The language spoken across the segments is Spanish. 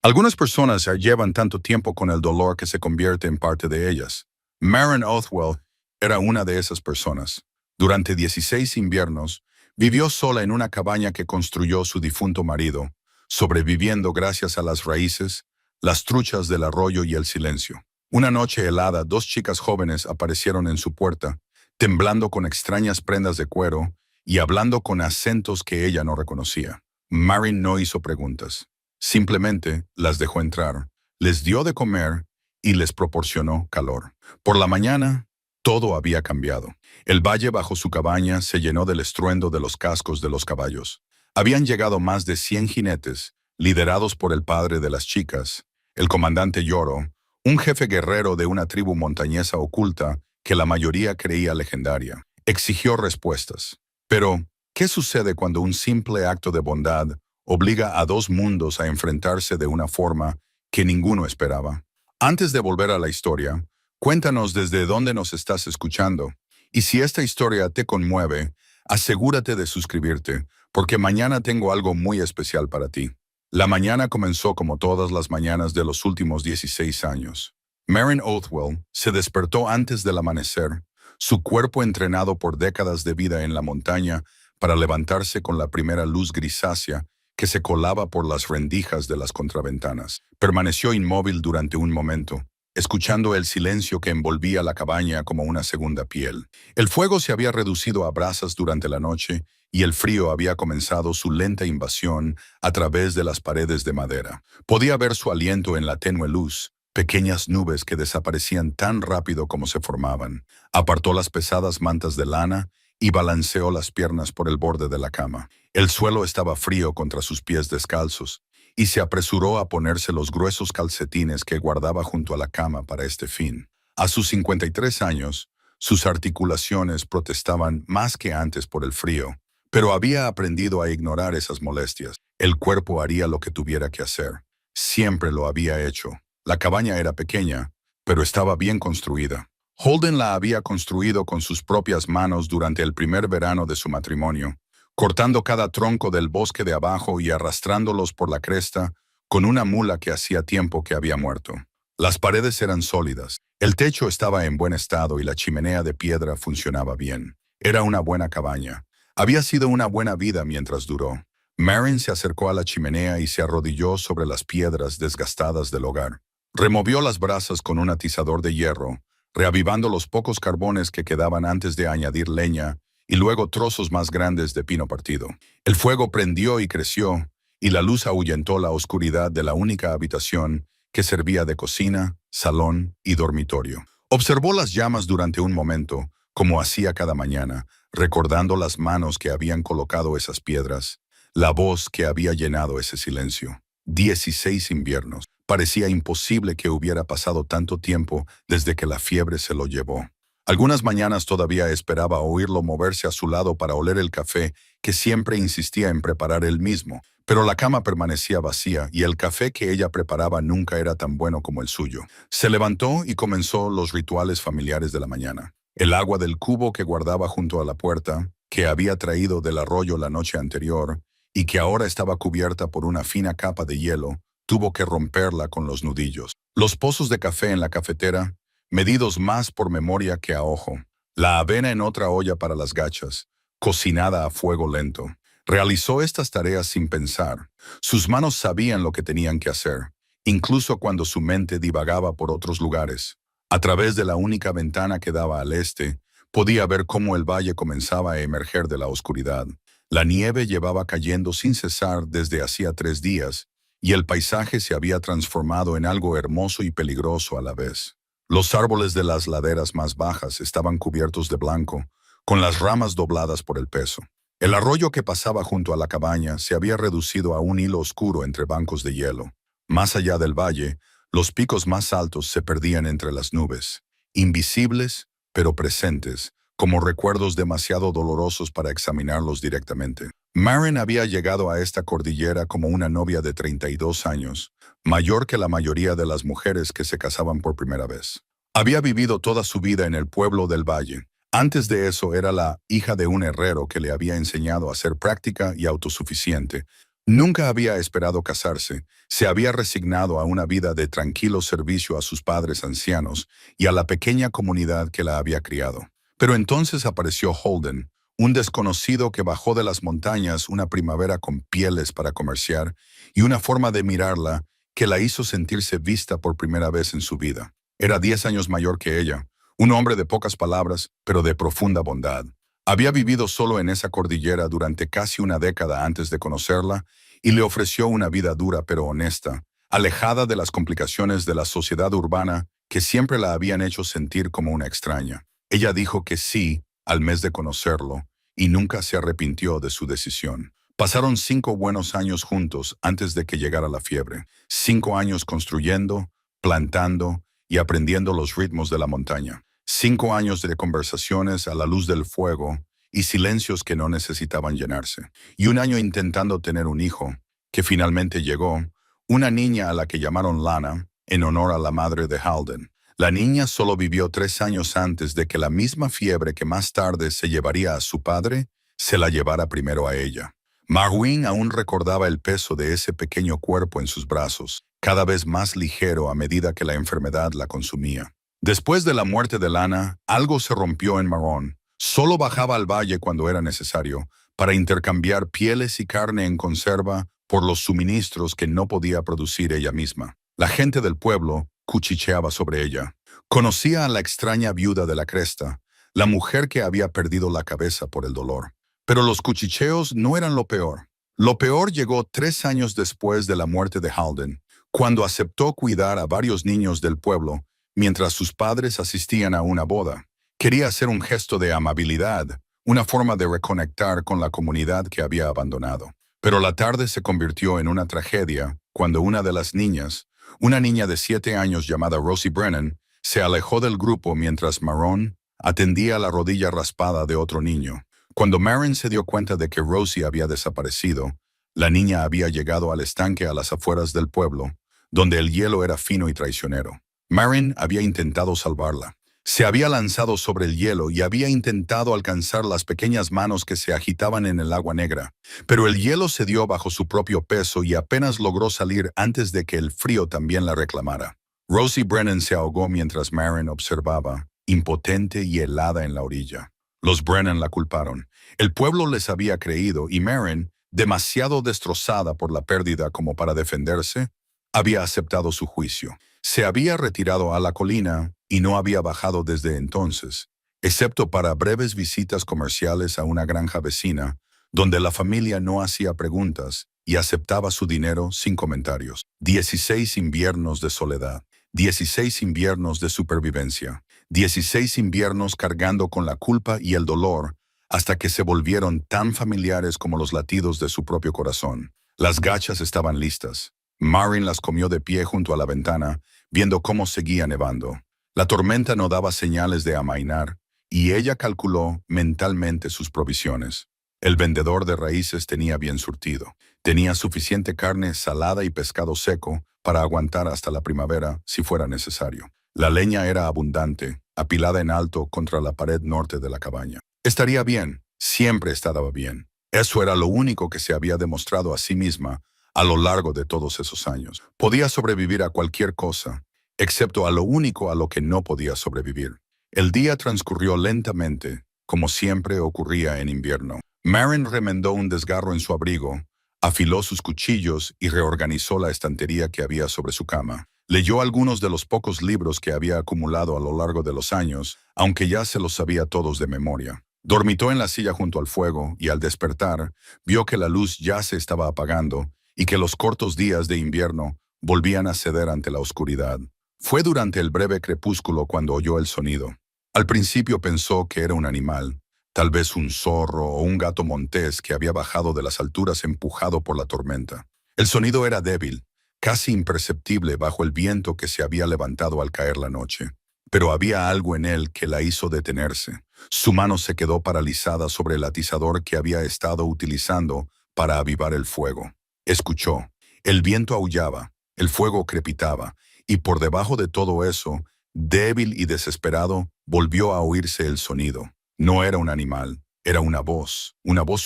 Algunas personas llevan tanto tiempo con el dolor que se convierte en parte de ellas. Maren Othwell era una de esas personas. Durante 16 inviernos, vivió sola en una cabaña que construyó su difunto marido, sobreviviendo gracias a las raíces, las truchas del arroyo y el silencio. Una noche helada, dos chicas jóvenes aparecieron en su puerta, temblando con extrañas prendas de cuero y hablando con acentos que ella no reconocía. Maren no hizo preguntas. Simplemente las dejó entrar, les dio de comer y les proporcionó calor. Por la mañana, todo había cambiado. El valle bajo su cabaña se llenó del estruendo de los cascos de los caballos. Habían llegado más de 100 jinetes, liderados por el padre de las chicas, el comandante Yoro, un jefe guerrero de una tribu montañesa oculta que la mayoría creía legendaria. Exigió respuestas. Pero, ¿qué sucede cuando un simple acto de bondad obliga a dos mundos a enfrentarse de una forma que ninguno esperaba? Antes de volver a la historia, cuéntanos desde dónde nos estás escuchando. Y si esta historia te conmueve, asegúrate de suscribirte, porque mañana tengo algo muy especial para ti. La mañana comenzó como todas las mañanas de los últimos 16 años. Maren Othwell se despertó antes del amanecer, su cuerpo entrenado por décadas de vida en la montaña para levantarse con la primera luz grisácea que se colaba por las rendijas de las contraventanas. Permaneció inmóvil durante un momento, escuchando el silencio que envolvía la cabaña como una segunda piel. El fuego se había reducido a brasas durante la noche y el frío había comenzado su lenta invasión a través de las paredes de madera. Podía ver su aliento en la tenue luz, pequeñas nubes que desaparecían tan rápido como se formaban. Apartó las pesadas mantas de lana y balanceó las piernas por el borde de la cama. El suelo estaba frío contra sus pies descalzos, y se apresuró a ponerse los gruesos calcetines que guardaba junto a la cama para este fin. A sus 53 años, sus articulaciones protestaban más que antes por el frío, pero había aprendido a ignorar esas molestias. El cuerpo haría lo que tuviera que hacer. Siempre lo había hecho. La cabaña era pequeña, pero estaba bien construida. Holden la había construido con sus propias manos durante el primer verano de su matrimonio, cortando cada tronco del bosque de abajo y arrastrándolos por la cresta con una mula que hacía tiempo que había muerto. Las paredes eran sólidas, el techo estaba en buen estado y la chimenea de piedra funcionaba bien. Era una buena cabaña. Había sido una buena vida mientras duró. Maren se acercó a la chimenea y se arrodilló sobre las piedras desgastadas del hogar. Removió las brasas con un atizador de hierro, reavivando los pocos carbones que quedaban antes de añadir leña y luego trozos más grandes de pino partido. El fuego prendió y creció, y la luz ahuyentó la oscuridad de la única habitación que servía de cocina, salón y dormitorio. Observó las llamas durante un momento, como hacía cada mañana, recordando las manos que habían colocado esas piedras, la voz que había llenado ese silencio. 16 inviernos. Parecía imposible que hubiera pasado tanto tiempo desde que la fiebre se lo llevó. Algunas mañanas todavía esperaba oírlo moverse a su lado para oler el café que siempre insistía en preparar él mismo, pero la cama permanecía vacía y el café que ella preparaba nunca era tan bueno como el suyo. Se levantó y comenzó los rituales familiares de la mañana. El agua del cubo que guardaba junto a la puerta, que había traído del arroyo la noche anterior y que ahora estaba cubierta por una fina capa de hielo, tuvo que romperla con los nudillos. Los pozos de café en la cafetera, medidos más por memoria que a ojo. La avena en otra olla para las gachas, cocinada a fuego lento. Realizó estas tareas sin pensar. Sus manos sabían lo que tenían que hacer, incluso cuando su mente divagaba por otros lugares. A través de la única ventana que daba al este, podía ver cómo el valle comenzaba a emerger de la oscuridad. La nieve llevaba cayendo sin cesar desde hacía 3 días, y el paisaje se había transformado en algo hermoso y peligroso a la vez. Los árboles de las laderas más bajas estaban cubiertos de blanco, con las ramas dobladas por el peso. El arroyo que pasaba junto a la cabaña se había reducido a un hilo oscuro entre bancos de hielo. Más allá del valle, los picos más altos se perdían entre las nubes, invisibles pero presentes, como recuerdos demasiado dolorosos para examinarlos directamente. Maren había llegado a esta cordillera como una novia de 32 años, mayor que la mayoría de las mujeres que se casaban por primera vez. Había vivido toda su vida en el pueblo del valle. Antes de eso era la hija de un herrero que le había enseñado a ser práctica y autosuficiente, Nunca había esperado casarse, se había resignado a una vida de tranquilo servicio a sus padres ancianos y a la pequeña comunidad que la había criado. Pero entonces apareció Holden, un desconocido que bajó de las montañas una primavera con pieles para comerciar y una forma de mirarla que la hizo sentirse vista por primera vez en su vida. Era 10 años mayor que ella, un hombre de pocas palabras, pero de profunda bondad. Había vivido solo en esa cordillera durante casi una década antes de conocerla y le ofreció una vida dura pero honesta, alejada de las complicaciones de la sociedad urbana que siempre la habían hecho sentir como una extraña. Ella dijo que sí al mes de conocerlo y nunca se arrepintió de su decisión. Pasaron 5 buenos años juntos antes de que llegara la fiebre. 5 años construyendo, plantando y aprendiendo los ritmos de la montaña. 5 años de conversaciones a la luz del fuego y silencios que no necesitaban llenarse. Y 1 año intentando tener un hijo, que finalmente llegó, una niña a la que llamaron Lana, en honor a la madre de Holden. La niña solo vivió 3 años antes de que la misma fiebre que más tarde se llevaría a su padre, se la llevara primero a ella. Marwin aún recordaba el peso de ese pequeño cuerpo en sus brazos, cada vez más ligero a medida que la enfermedad la consumía. Después de la muerte de Lana, algo se rompió en Marón. Solo bajaba al valle cuando era necesario, para intercambiar pieles y carne en conserva por los suministros que no podía producir ella misma. La gente del pueblo cuchicheaba sobre ella. Conocía a la extraña viuda de la cresta, la mujer que había perdido la cabeza por el dolor. Pero los cuchicheos no eran lo peor. Lo peor llegó 3 años después de la muerte de Holden, cuando aceptó cuidar a varios niños del pueblo mientras sus padres asistían a una boda. Quería hacer un gesto de amabilidad, una forma de reconectar con la comunidad que había abandonado. Pero la tarde se convirtió en una tragedia cuando una de las niñas, una niña de 7 años llamada Rosie Brennan, se alejó del grupo mientras Marón atendía la rodilla raspada de otro niño. Cuando Marin se dio cuenta de que Rosie había desaparecido, la niña había llegado al estanque a las afueras del pueblo, donde el hielo era fino y traicionero. Marin había intentado salvarla. Se había lanzado sobre el hielo y había intentado alcanzar las pequeñas manos que se agitaban en el agua negra, pero el hielo cedió bajo su propio peso y apenas logró salir antes de que el frío también la reclamara. Rosie Brennan se ahogó mientras Marin observaba, impotente y helada en la orilla. Los Brennan la culparon. El pueblo les había creído y Marin, demasiado destrozada por la pérdida como para defenderse, había aceptado su juicio. Se había retirado a la colina y no había bajado desde entonces, excepto para breves visitas comerciales a una granja vecina, donde la familia no hacía preguntas y aceptaba su dinero sin comentarios. 16 inviernos de soledad, 16 inviernos de supervivencia, 16 inviernos cargando con la culpa y el dolor, hasta que se volvieron tan familiares como los latidos de su propio corazón. Las gachas estaban listas. Marin las comió de pie junto a la ventana, viendo cómo seguía nevando. La tormenta no daba señales de amainar, y ella calculó mentalmente sus provisiones. El vendedor de raíces tenía bien surtido. Tenía suficiente carne salada y pescado seco para aguantar hasta la primavera si fuera necesario. La leña era abundante, apilada en alto contra la pared norte de la cabaña. Estaría bien, siempre estaba bien. Eso era lo único que se había demostrado a sí misma a lo largo de todos esos años. Podía sobrevivir a cualquier cosa, excepto a lo único a lo que no podía sobrevivir. El día transcurrió lentamente, como siempre ocurría en invierno. Marin remendó un desgarro en su abrigo, afiló sus cuchillos y reorganizó la estantería que había sobre su cama. Leyó algunos de los pocos libros que había acumulado a lo largo de los años, aunque ya se los sabía todos de memoria. Dormitó en la silla junto al fuego y al despertar, vio que la luz ya se estaba apagando y que los cortos días de invierno volvían a ceder ante la oscuridad. Fue durante el breve crepúsculo cuando oyó el sonido. Al principio pensó que era un animal, tal vez un zorro o un gato montés que había bajado de las alturas empujado por la tormenta. El sonido era débil, casi imperceptible bajo el viento que se había levantado al caer la noche. Pero había algo en él que la hizo detenerse. Su mano se quedó paralizada sobre el atizador que había estado utilizando para avivar el fuego. Escuchó. El viento aullaba, el fuego crepitaba, y por debajo de todo eso, débil y desesperado, volvió a oírse el sonido. No era un animal, era una voz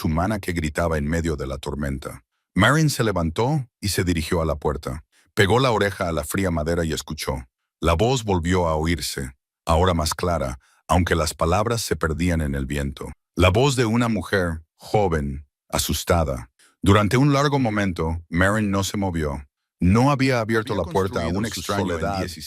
humana que gritaba en medio de la tormenta. Marin se levantó y se dirigió a la puerta. Pegó la oreja a la fría madera y escuchó. La voz volvió a oírse, ahora más clara, aunque las palabras se perdían en el viento. La voz de una mujer, joven, asustada. Durante un largo momento, Marin no se movió. No había abierto la puerta a un extraño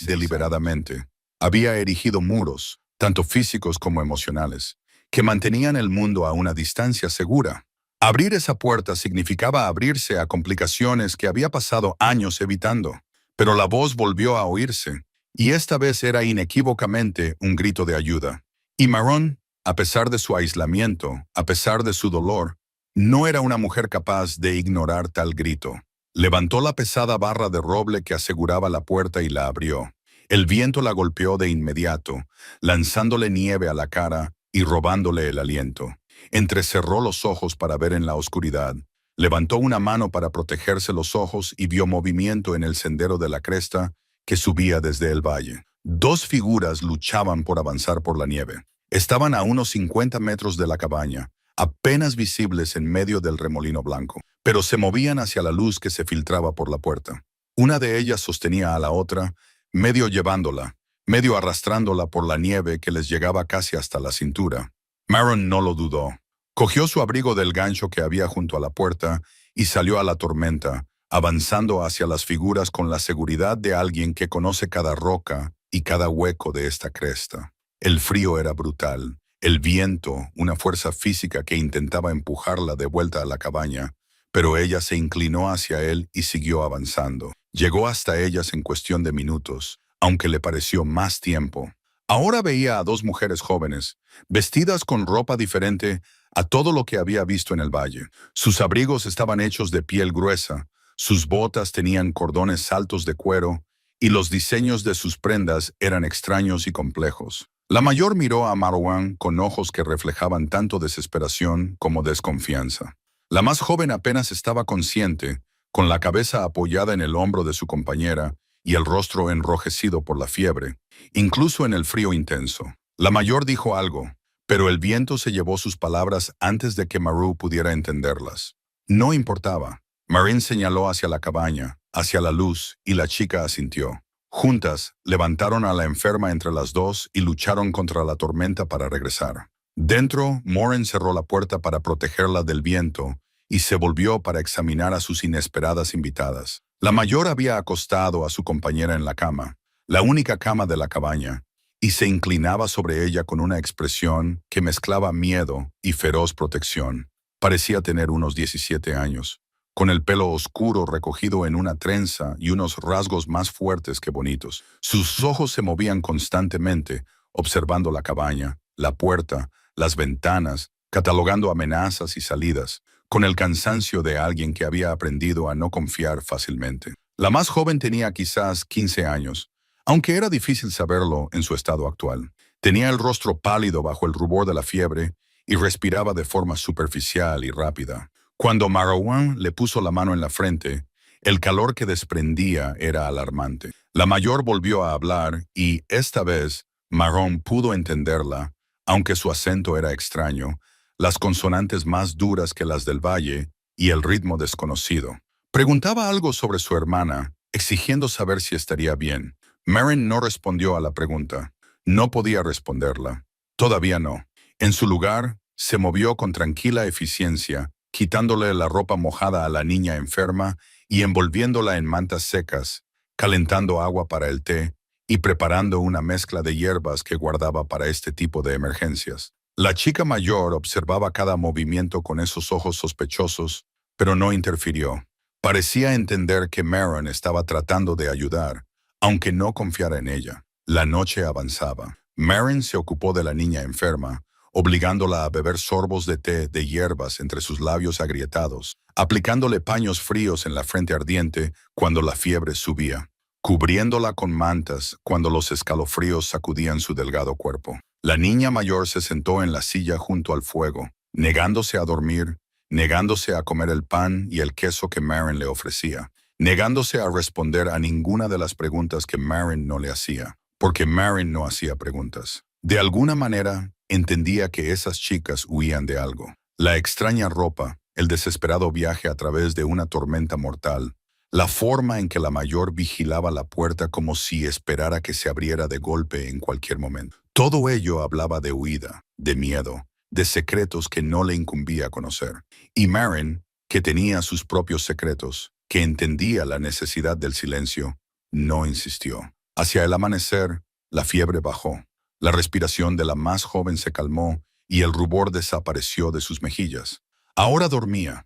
deliberadamente. Había erigido muros, tanto físicos como emocionales, que mantenían el mundo a una distancia segura. Abrir esa puerta significaba abrirse a complicaciones que había pasado años evitando. Pero la voz volvió a oírse, y esta vez era inequívocamente un grito de ayuda. Y Maron, a pesar de su aislamiento, a pesar de su dolor, no era una mujer capaz de ignorar tal grito. Levantó la pesada barra de roble que aseguraba la puerta y la abrió. El viento la golpeó de inmediato, lanzándole nieve a la cara y robándole el aliento. Entrecerró los ojos para ver en la oscuridad. Levantó una mano para protegerse los ojos y vio movimiento en el sendero de la cresta que subía desde el valle. Dos figuras luchaban por avanzar por la nieve. Estaban a unos 50 metros de la cabaña, apenas visibles en medio del remolino blanco, pero se movían hacia la luz que se filtraba por la puerta. Una de ellas sostenía a la otra, medio llevándola, medio arrastrándola por la nieve que les llegaba casi hasta la cintura. Maron no lo dudó. Cogió su abrigo del gancho que había junto a la puerta y salió a la tormenta, avanzando hacia las figuras con la seguridad de alguien que conoce cada roca y cada hueco de esta cresta. El frío era brutal, el viento, una fuerza física que intentaba empujarla de vuelta a la cabaña, pero ella se inclinó hacia él y siguió avanzando. Llegó hasta ellas en cuestión de minutos, aunque le pareció más tiempo. Ahora veía a dos mujeres jóvenes, vestidas con ropa diferente a todo lo que había visto en el valle. Sus abrigos estaban hechos de piel gruesa, sus botas tenían cordones altos de cuero, y los diseños de sus prendas eran extraños y complejos. La mayor miró a Marwan con ojos que reflejaban tanto desesperación como desconfianza. La más joven apenas estaba consciente, con la cabeza apoyada en el hombro de su compañera y el rostro enrojecido por la fiebre, incluso en el frío intenso. La mayor dijo algo, pero el viento se llevó sus palabras antes de que Maru pudiera entenderlas. No importaba. Marin señaló hacia la cabaña, hacia la luz, y la chica asintió. Juntas, levantaron a la enferma entre las dos y lucharon contra la tormenta para regresar. Dentro, Moren cerró la puerta para protegerla del viento y se volvió para examinar a sus inesperadas invitadas. La mayor había acostado a su compañera en la cama, la única cama de la cabaña, y se inclinaba sobre ella con una expresión que mezclaba miedo y feroz protección. Parecía tener unos 17 años, con el pelo oscuro recogido en una trenza y unos rasgos más fuertes que bonitos. Sus ojos se movían constantemente, observando la cabaña, la puerta, las ventanas, catalogando amenazas y salidas, con el cansancio de alguien que había aprendido a no confiar fácilmente. La más joven tenía quizás 15 años, aunque era difícil saberlo en su estado actual. Tenía el rostro pálido bajo el rubor de la fiebre y respiraba de forma superficial y rápida. Cuando Marwan le puso la mano en la frente, el calor que desprendía era alarmante. La mayor volvió a hablar y, esta vez, Marwan pudo entenderla, aunque su acento era extraño, las consonantes más duras que las del valle y el ritmo desconocido. Preguntaba algo sobre su hermana, exigiendo saber si estaría bien. Marin no respondió a la pregunta. No podía responderla. Todavía no. En su lugar, se movió con tranquila eficiencia, quitándole la ropa mojada a la niña enferma y envolviéndola en mantas secas, calentando agua para el té y preparando una mezcla de hierbas que guardaba para este tipo de emergencias. La chica mayor observaba cada movimiento con esos ojos sospechosos, pero no interfirió. Parecía entender que Marin estaba tratando de ayudar, aunque no confiara en ella. La noche avanzaba. Marin se ocupó de la niña enferma, obligándola a beber sorbos de té de hierbas entre sus labios agrietados, aplicándole paños fríos en la frente ardiente cuando la fiebre subía, cubriéndola con mantas cuando los escalofríos sacudían su delgado cuerpo. La niña mayor se sentó en la silla junto al fuego, negándose a dormir, negándose a comer el pan y el queso que Marin le ofrecía, negándose a responder a ninguna de las preguntas que Marin no le hacía, porque Marin no hacía preguntas. De alguna manera, entendía que esas chicas huían de algo. La extraña ropa, el desesperado viaje a través de una tormenta mortal, la forma en que la mayor vigilaba la puerta como si esperara que se abriera de golpe en cualquier momento. Todo ello hablaba de huida, de miedo, de secretos que no le incumbía conocer. Y Marin, que tenía sus propios secretos, que entendía la necesidad del silencio, no insistió. Hacia el amanecer, la fiebre bajó. La respiración de la más joven se calmó y el rubor desapareció de sus mejillas. Ahora dormía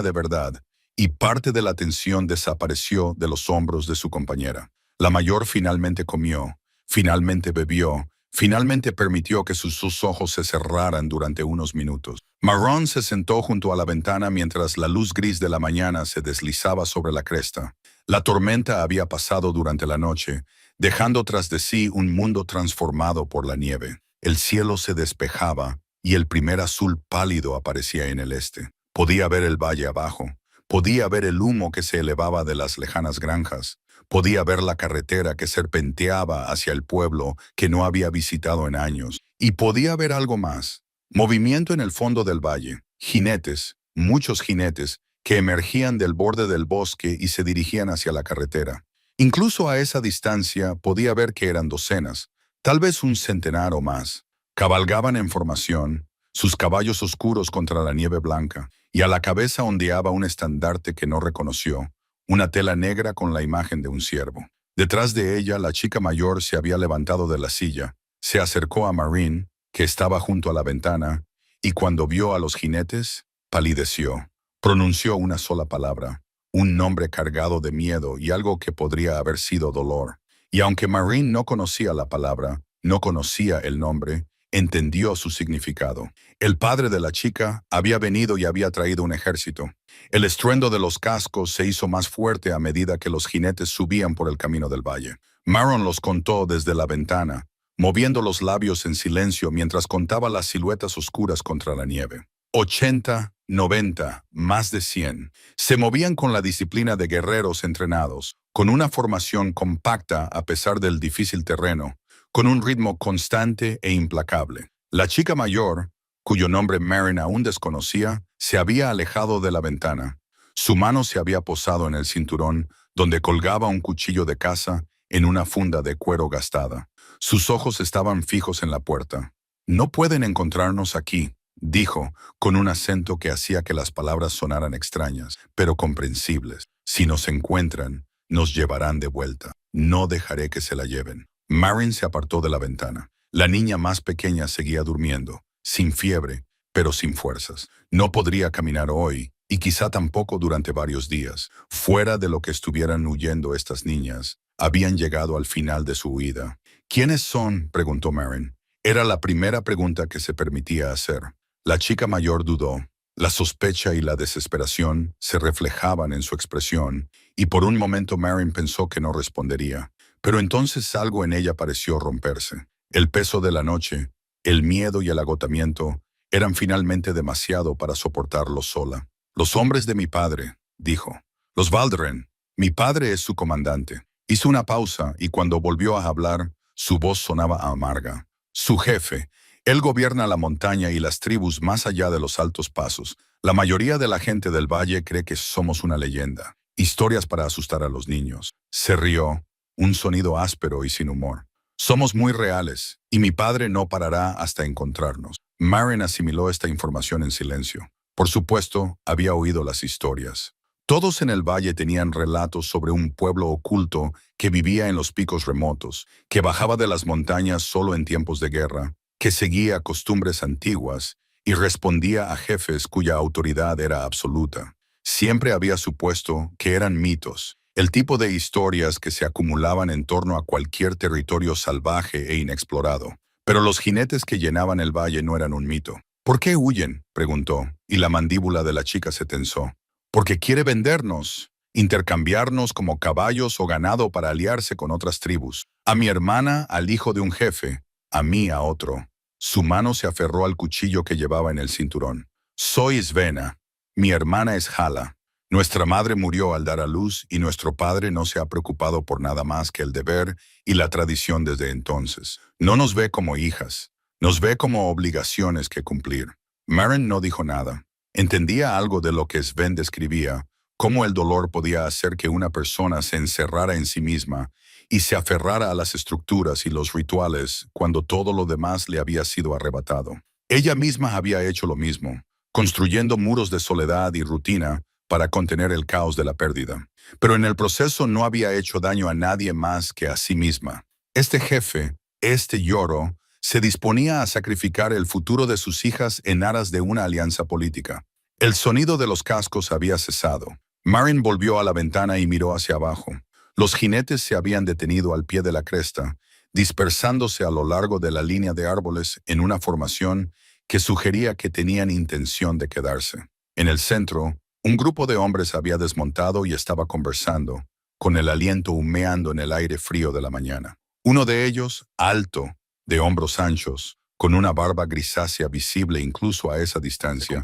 de verdad, y parte de la tensión desapareció de los hombros de su compañera. La mayor finalmente comió, finalmente bebió, finalmente permitió que sus ojos se cerraran durante unos minutos. Marrón se sentó junto a la ventana mientras la luz gris de la mañana se deslizaba sobre la cresta. La tormenta había pasado durante la noche, dejando tras de sí un mundo transformado por la nieve. El cielo se despejaba y el primer azul pálido aparecía en el este. Podía ver el valle abajo. Podía ver el humo que se elevaba de las lejanas granjas. Podía ver la carretera que serpenteaba hacia el pueblo que no había visitado en años. Y podía ver algo más. Movimiento en el fondo del valle. Jinetes, muchos jinetes, que emergían del borde del bosque y se dirigían hacia la carretera. Incluso a esa distancia podía ver que eran docenas, tal vez un centenar o más. Cabalgaban en formación, sus caballos oscuros contra la nieve blanca, y a la cabeza ondeaba un estandarte que no reconoció, una tela negra con la imagen de un ciervo. Detrás de ella, la chica mayor se había levantado de la silla, se acercó a Marin, que estaba junto a la ventana, y cuando vio a los jinetes, palideció. Pronunció una sola palabra, un nombre cargado de miedo y algo que podría haber sido dolor. Y aunque Marin no conocía la palabra, no conocía el nombre, entendió su significado. El padre de la chica había venido y había traído un ejército. El estruendo de los cascos se hizo más fuerte a medida que los jinetes subían por el camino del valle. Maron los contó desde la ventana, moviendo los labios en silencio mientras contaba las siluetas oscuras contra la nieve. 80, 90, más de 100. Se movían con la disciplina de guerreros entrenados, con una formación compacta a pesar del difícil terreno, con un ritmo constante e implacable. La chica mayor, cuyo nombre Marin aún desconocía, se había alejado de la ventana. Su mano se había posado en el cinturón, donde colgaba un cuchillo de caza en una funda de cuero gastada. Sus ojos estaban fijos en la puerta. «No pueden encontrarnos aquí», dijo, con un acento que hacía que las palabras sonaran extrañas, pero comprensibles. «Si nos encuentran, nos llevarán de vuelta. No dejaré que se la lleven». Marin se apartó de la ventana. La niña más pequeña seguía durmiendo, sin fiebre, pero sin fuerzas. No podría caminar hoy, y quizá tampoco durante varios días. Fuera de lo que estuvieran huyendo estas niñas, habían llegado al final de su huida. «¿Quiénes son?», preguntó Marin. Era la primera pregunta que se permitía hacer. La chica mayor dudó. La sospecha y la desesperación se reflejaban en su expresión, y por un momento Marin pensó que no respondería. Pero entonces algo en ella pareció romperse. El peso de la noche, el miedo y el agotamiento eran finalmente demasiado para soportarlo sola. «Los hombres de mi padre», dijo. «Los Valderen. Mi padre es su comandante». Hizo una pausa y cuando volvió a hablar, su voz sonaba amarga. «Su jefe. Él gobierna la montaña y las tribus más allá de los altos pasos. La mayoría de la gente del valle cree que somos una leyenda. Historias para asustar a los niños». Se rió, un sonido áspero y sin humor. «Somos muy reales, y mi padre no parará hasta encontrarnos». Marin asimiló esta información en silencio. Por supuesto, había oído las historias. Todos en el valle tenían relatos sobre un pueblo oculto que vivía en los picos remotos, que bajaba de las montañas solo en tiempos de guerra, que seguía costumbres antiguas y respondía a jefes cuya autoridad era absoluta. Siempre había supuesto que eran mitos, el tipo de historias que se acumulaban en torno a cualquier territorio salvaje e inexplorado. Pero los jinetes que llenaban el valle no eran un mito. «¿Por qué huyen?», preguntó, y la mandíbula de la chica se tensó. «Porque quiere vendernos, intercambiarnos como caballos o ganado para aliarse con otras tribus. A mi hermana, al hijo de un jefe, a mí a otro». Su mano se aferró al cuchillo que llevaba en el cinturón. «Soy Svena. Mi hermana es Hala. Nuestra madre murió al dar a luz y nuestro padre no se ha preocupado por nada más que el deber y la tradición desde entonces. No nos ve como hijas, nos ve como obligaciones que cumplir». Marin no dijo nada. Entendía algo de lo que Sven describía, cómo el dolor podía hacer que una persona se encerrara en sí misma y se aferrara a las estructuras y los rituales cuando todo lo demás le había sido arrebatado. Ella misma había hecho lo mismo, construyendo muros de soledad y rutina para contener el caos de la pérdida. Pero en el proceso no había hecho daño a nadie más que a sí misma. Este jefe, este Yoro, se disponía a sacrificar el futuro de sus hijas en aras de una alianza política. El sonido de los cascos había cesado. Marin volvió a la ventana y miró hacia abajo. Los jinetes se habían detenido al pie de la cresta, dispersándose a lo largo de la línea de árboles en una formación que sugería que tenían intención de quedarse. En el centro, un grupo de hombres había desmontado y estaba conversando, con el aliento humeando en el aire frío de la mañana. Uno de ellos, alto, de hombros anchos, con una barba grisácea visible incluso a esa distancia,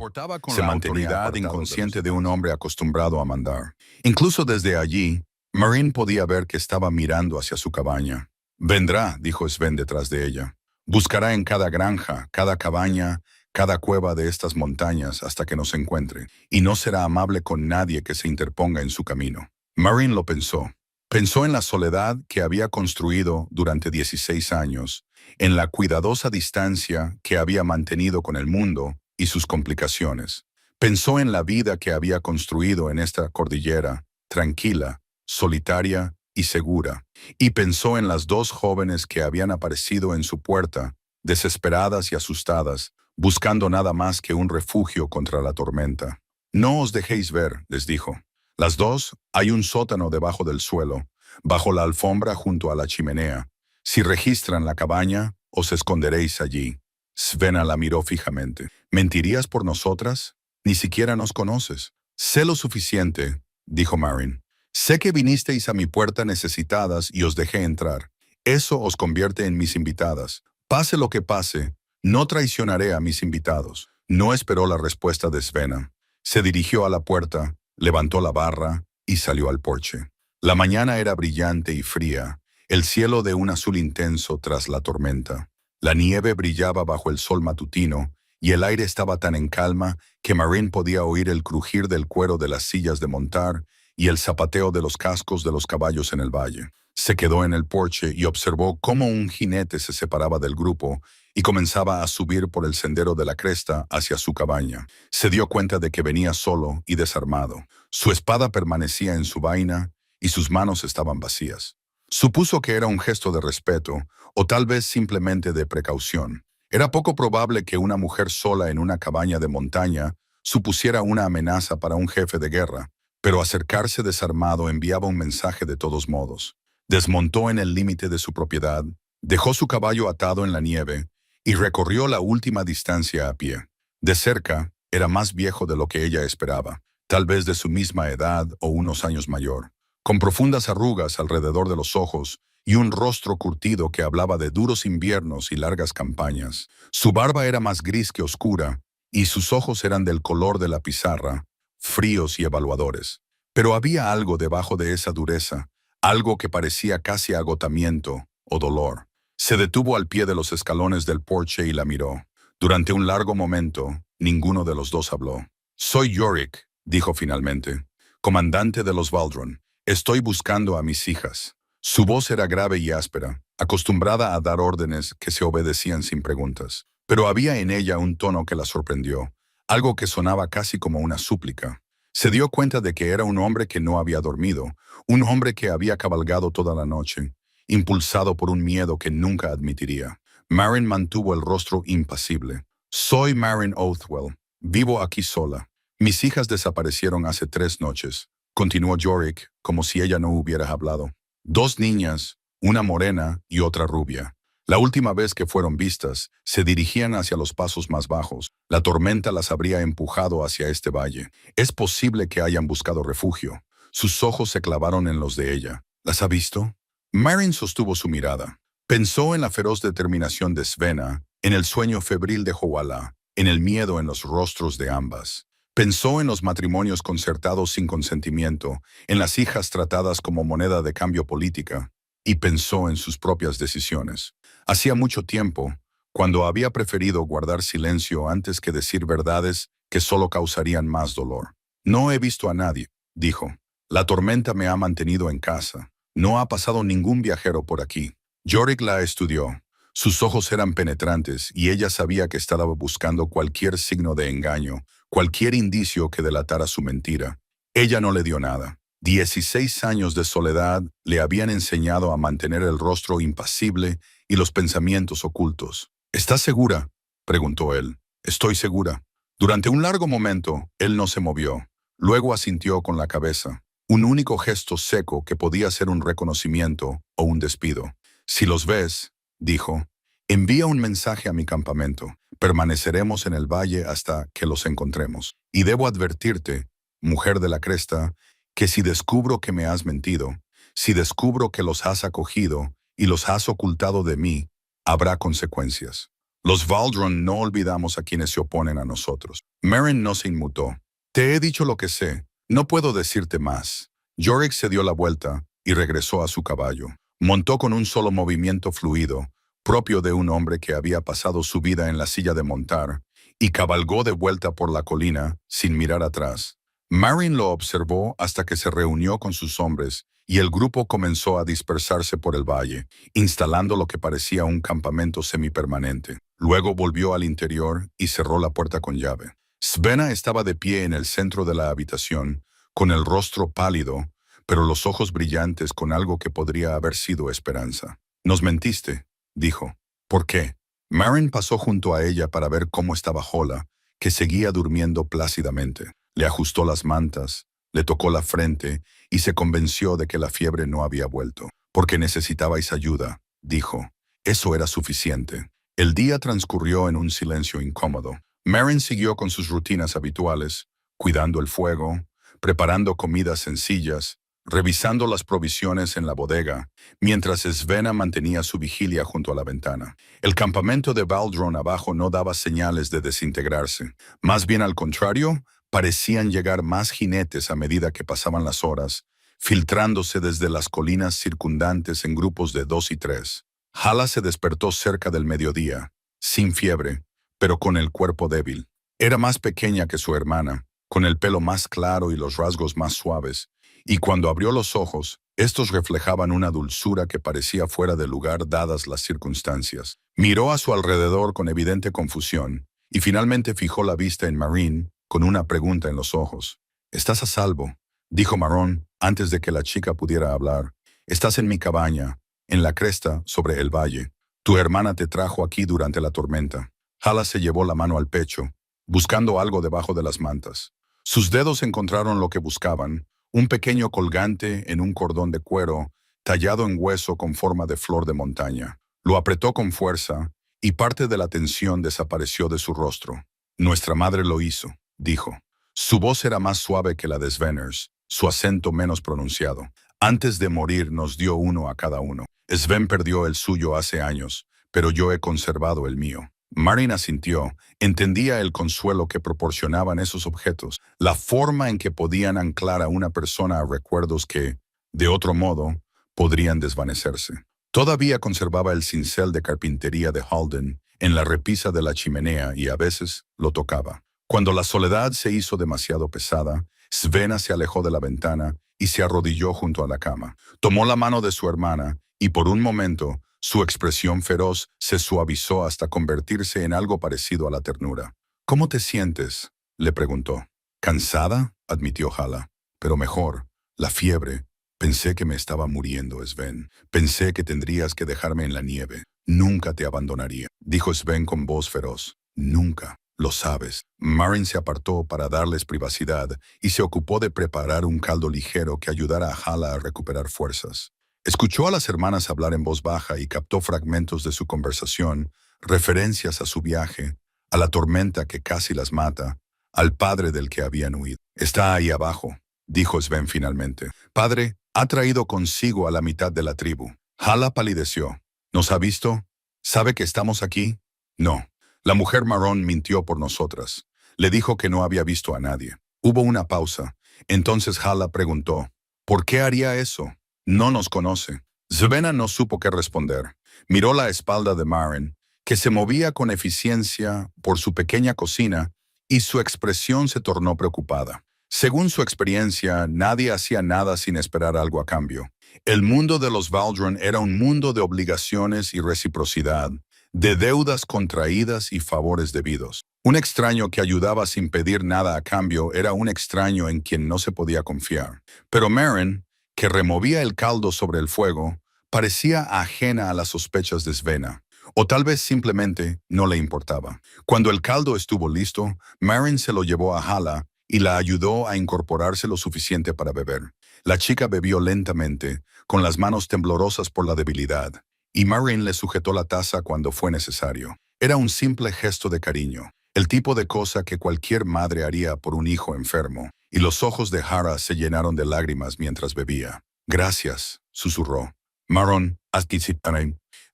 se mantenía inconsciente de un hombre acostumbrado a mandar. Incluso desde allí, Marin podía ver que estaba mirando hacia su cabaña. Vendrá, dijo Sven detrás de ella. Buscará en cada granja, cada cabaña, cada cueva de estas montañas hasta que nos encuentre, y no será amable con nadie que se interponga en su camino. Marin lo pensó. Pensó en la soledad que había construido durante 16 años, en la cuidadosa distancia que había mantenido con el mundo y sus complicaciones. Pensó en la vida que había construido en esta cordillera, tranquila, solitaria y segura, y pensó en las dos jóvenes que habían aparecido en su puerta, desesperadas y asustadas, buscando nada más que un refugio contra la tormenta. No os dejéis ver, les dijo. Las dos, hay un sótano debajo del suelo, bajo la alfombra junto a la chimenea. Si registran la cabaña, os esconderéis allí. Svenna la miró fijamente. ¿Mentirías por nosotras? Ni siquiera nos conoces. Sé lo suficiente, dijo Marin. Sé que vinisteis a mi puerta necesitadas y os dejé entrar. Eso os convierte en mis invitadas. Pase lo que pase, no traicionaré a mis invitados. No esperó la respuesta de Svenna. Se dirigió a la puerta, levantó la barra y salió al porche. La mañana era brillante y fría, el cielo de un azul intenso tras la tormenta. La nieve brillaba bajo el sol matutino y el aire estaba tan en calma que Marin podía oír el crujir del cuero de las sillas de montar y el zapateo de los cascos de los caballos en el valle. Se quedó en el porche y observó cómo un jinete se separaba del grupo y comenzaba a subir por el sendero de la cresta hacia su cabaña. Se dio cuenta de que venía solo y desarmado. Su espada permanecía en su vaina y sus manos estaban vacías. Supuso que era un gesto de respeto o tal vez simplemente de precaución. Era poco probable que una mujer sola en una cabaña de montaña supusiera una amenaza para un jefe de guerra, pero acercarse desarmado enviaba un mensaje de todos modos. Desmontó en el límite de su propiedad, dejó su caballo atado en la nieve y recorrió la última distancia a pie. De cerca, era más viejo de lo que ella esperaba, tal vez de su misma edad o unos años mayor, con profundas arrugas alrededor de los ojos y un rostro curtido que hablaba de duros inviernos y largas campañas. Su barba era más gris que oscura y sus ojos eran del color de la pizarra, fríos y evaluadores. Pero había algo debajo de esa dureza, algo que parecía casi agotamiento o dolor. Se detuvo al pie de los escalones del porche y la miró. Durante un largo momento, ninguno de los dos habló. «Soy Yorick», dijo finalmente, «comandante de los Valdron. Estoy buscando a mis hijas». Su voz era grave y áspera, acostumbrada a dar órdenes que se obedecían sin preguntas. Pero había en ella un tono que la sorprendió, algo que sonaba casi como una súplica. Se dio cuenta de que era un hombre que no había dormido, un hombre que había cabalgado toda la noche, impulsado por un miedo que nunca admitiría. Marin mantuvo el rostro impasible. «Soy Marin Oathwell. Vivo aquí sola. Mis hijas desaparecieron hace 3 noches», continuó Yorick, como si ella no hubiera hablado. «2 niñas, una morena y otra rubia. La última vez que fueron vistas, se dirigían hacia los pasos más bajos. La tormenta las habría empujado hacia este valle. Es posible que hayan buscado refugio». Sus ojos se clavaron en los de ella. «¿Las ha visto?» Marin sostuvo su mirada. Pensó en la feroz determinación de Svenna, en el sueño febril de Joala, en el miedo en los rostros de ambas. Pensó en los matrimonios concertados sin consentimiento, en las hijas tratadas como moneda de cambio política, y pensó en sus propias decisiones. Hacía mucho tiempo, cuando había preferido guardar silencio antes que decir verdades que solo causarían más dolor. No he visto a nadie, dijo. La tormenta me ha mantenido en casa. No ha pasado ningún viajero por aquí. Yorick la estudió. Sus ojos eran penetrantes y ella sabía que estaba buscando cualquier signo de engaño, cualquier indicio que delatara su mentira. Ella no le dio nada. 16 años de soledad le habían enseñado a mantener el rostro impasible y los pensamientos ocultos. ¿Estás segura?, preguntó él. Estoy segura. Durante un largo momento, él no se movió. Luego asintió con la cabeza. Un único gesto seco que podía ser un reconocimiento o un despido. Si los ves, dijo, envía un mensaje a mi campamento. Permaneceremos en el valle hasta que los encontremos. Y debo advertirte, mujer de la cresta, que si descubro que me has mentido, si descubro que los has acogido y los has ocultado de mí, habrá consecuencias. Los Valdron no olvidamos a quienes se oponen a nosotros. Meryn no se inmutó. Te he dicho lo que sé. No puedo decirte más. Yorick se dio la vuelta y regresó a su caballo. Montó con un solo movimiento fluido, propio de un hombre que había pasado su vida en la silla de montar, y cabalgó de vuelta por la colina sin mirar atrás. Meryn lo observó hasta que se reunió con sus hombres y el grupo comenzó a dispersarse por el valle, instalando lo que parecía un campamento semipermanente. Luego volvió al interior y cerró la puerta con llave. Svenna estaba de pie en el centro de la habitación, con el rostro pálido, pero los ojos brillantes con algo que podría haber sido esperanza. «Nos mentiste», dijo. «¿Por qué?» Meryn pasó junto a ella para ver cómo estaba Hola, que seguía durmiendo plácidamente. Le ajustó las mantas, le tocó la frente y se convenció de que la fiebre no había vuelto. «Porque necesitabais ayuda», dijo. Eso era suficiente. El día transcurrió en un silencio incómodo. Meryn siguió con sus rutinas habituales, cuidando el fuego, preparando comidas sencillas, revisando las provisiones en la bodega, mientras Svenna mantenía su vigilia junto a la ventana. El campamento de Valdron abajo no daba señales de desintegrarse. Más bien al contrario, parecían llegar más jinetes a medida que pasaban las horas, filtrándose desde las colinas circundantes en grupos de 2 y 3. Hala se despertó cerca del mediodía, sin fiebre, pero con el cuerpo débil. Era más pequeña que su hermana, con el pelo más claro y los rasgos más suaves, y cuando abrió los ojos, estos reflejaban una dulzura que parecía fuera de lugar dadas las circunstancias. Miró a su alrededor con evidente confusión, y finalmente fijó la vista en Meryn, con una pregunta en los ojos. «¿Estás a salvo?», dijo Meryn antes de que la chica pudiera hablar. «Estás en mi cabaña, en la cresta sobre el valle. Tu hermana te trajo aquí durante la tormenta». Hala se llevó la mano al pecho, buscando algo debajo de las mantas. Sus dedos encontraron lo que buscaban, un pequeño colgante en un cordón de cuero, tallado en hueso con forma de flor de montaña. Lo apretó con fuerza, y parte de la tensión desapareció de su rostro. «Nuestra madre lo hizo», dijo. Su voz era más suave que la de Svenner's, su acento menos pronunciado. «Antes de morir nos dio uno a cada uno. Sven perdió el suyo hace años, pero yo he conservado el mío». Meryn asintió. Entendía el consuelo que proporcionaban esos objetos, la forma en que podían anclar a una persona a recuerdos que, de otro modo, podrían desvanecerse. Todavía conservaba el cincel de carpintería de Halden en la repisa de la chimenea y a veces lo tocaba. Cuando la soledad se hizo demasiado pesada, Svenna se alejó de la ventana y se arrodilló junto a la cama. Tomó la mano de su hermana y por un momento su expresión feroz se suavizó hasta convertirse en algo parecido a la ternura. «¿Cómo te sientes?», le preguntó. «¿Cansada?», admitió Hala. «Pero mejor. La fiebre. Pensé que me estaba muriendo, Sven. Pensé que tendrías que dejarme en la nieve. Nunca te abandonaría», dijo Sven con voz feroz. «Nunca. Lo sabes». Meryn se apartó para darles privacidad y se ocupó de preparar un caldo ligero que ayudara a Hala a recuperar fuerzas. Escuchó a las hermanas hablar en voz baja y captó fragmentos de su conversación, referencias a su viaje, a la tormenta que casi las mata, al padre del que habían huido. «Está ahí abajo», dijo Sven finalmente. «Padre, ha traído consigo a la mitad de la tribu». Hala palideció. «¿Nos ha visto? ¿Sabe que estamos aquí?» «No». La mujer marrón mintió por nosotras. Le dijo que no había visto a nadie. Hubo una pausa. Entonces Hala preguntó, «¿Por qué haría eso? No nos conoce». Svenna no supo qué responder. Miró la espalda de Meryn, que se movía con eficiencia por su pequeña cocina, y su expresión se tornó preocupada. Según su experiencia, nadie hacía nada sin esperar algo a cambio. El mundo de los Valdron era un mundo de obligaciones y reciprocidad, de deudas contraídas y favores debidos. Un extraño que ayudaba sin pedir nada a cambio era un extraño en quien no se podía confiar. Pero Maren, que removía el caldo sobre el fuego, parecía ajena a las sospechas de Svenna. O tal vez simplemente no le importaba. Cuando el caldo estuvo listo, Maren se lo llevó a Hala y la ayudó a incorporarse lo suficiente para beber. La chica bebió lentamente, con las manos temblorosas por la debilidad, y Maren le sujetó la taza cuando fue necesario. Era un simple gesto de cariño, el tipo de cosa que cualquier madre haría por un hijo enfermo, y los ojos de Hara se llenaron de lágrimas mientras bebía. Gracias, susurró. Maron,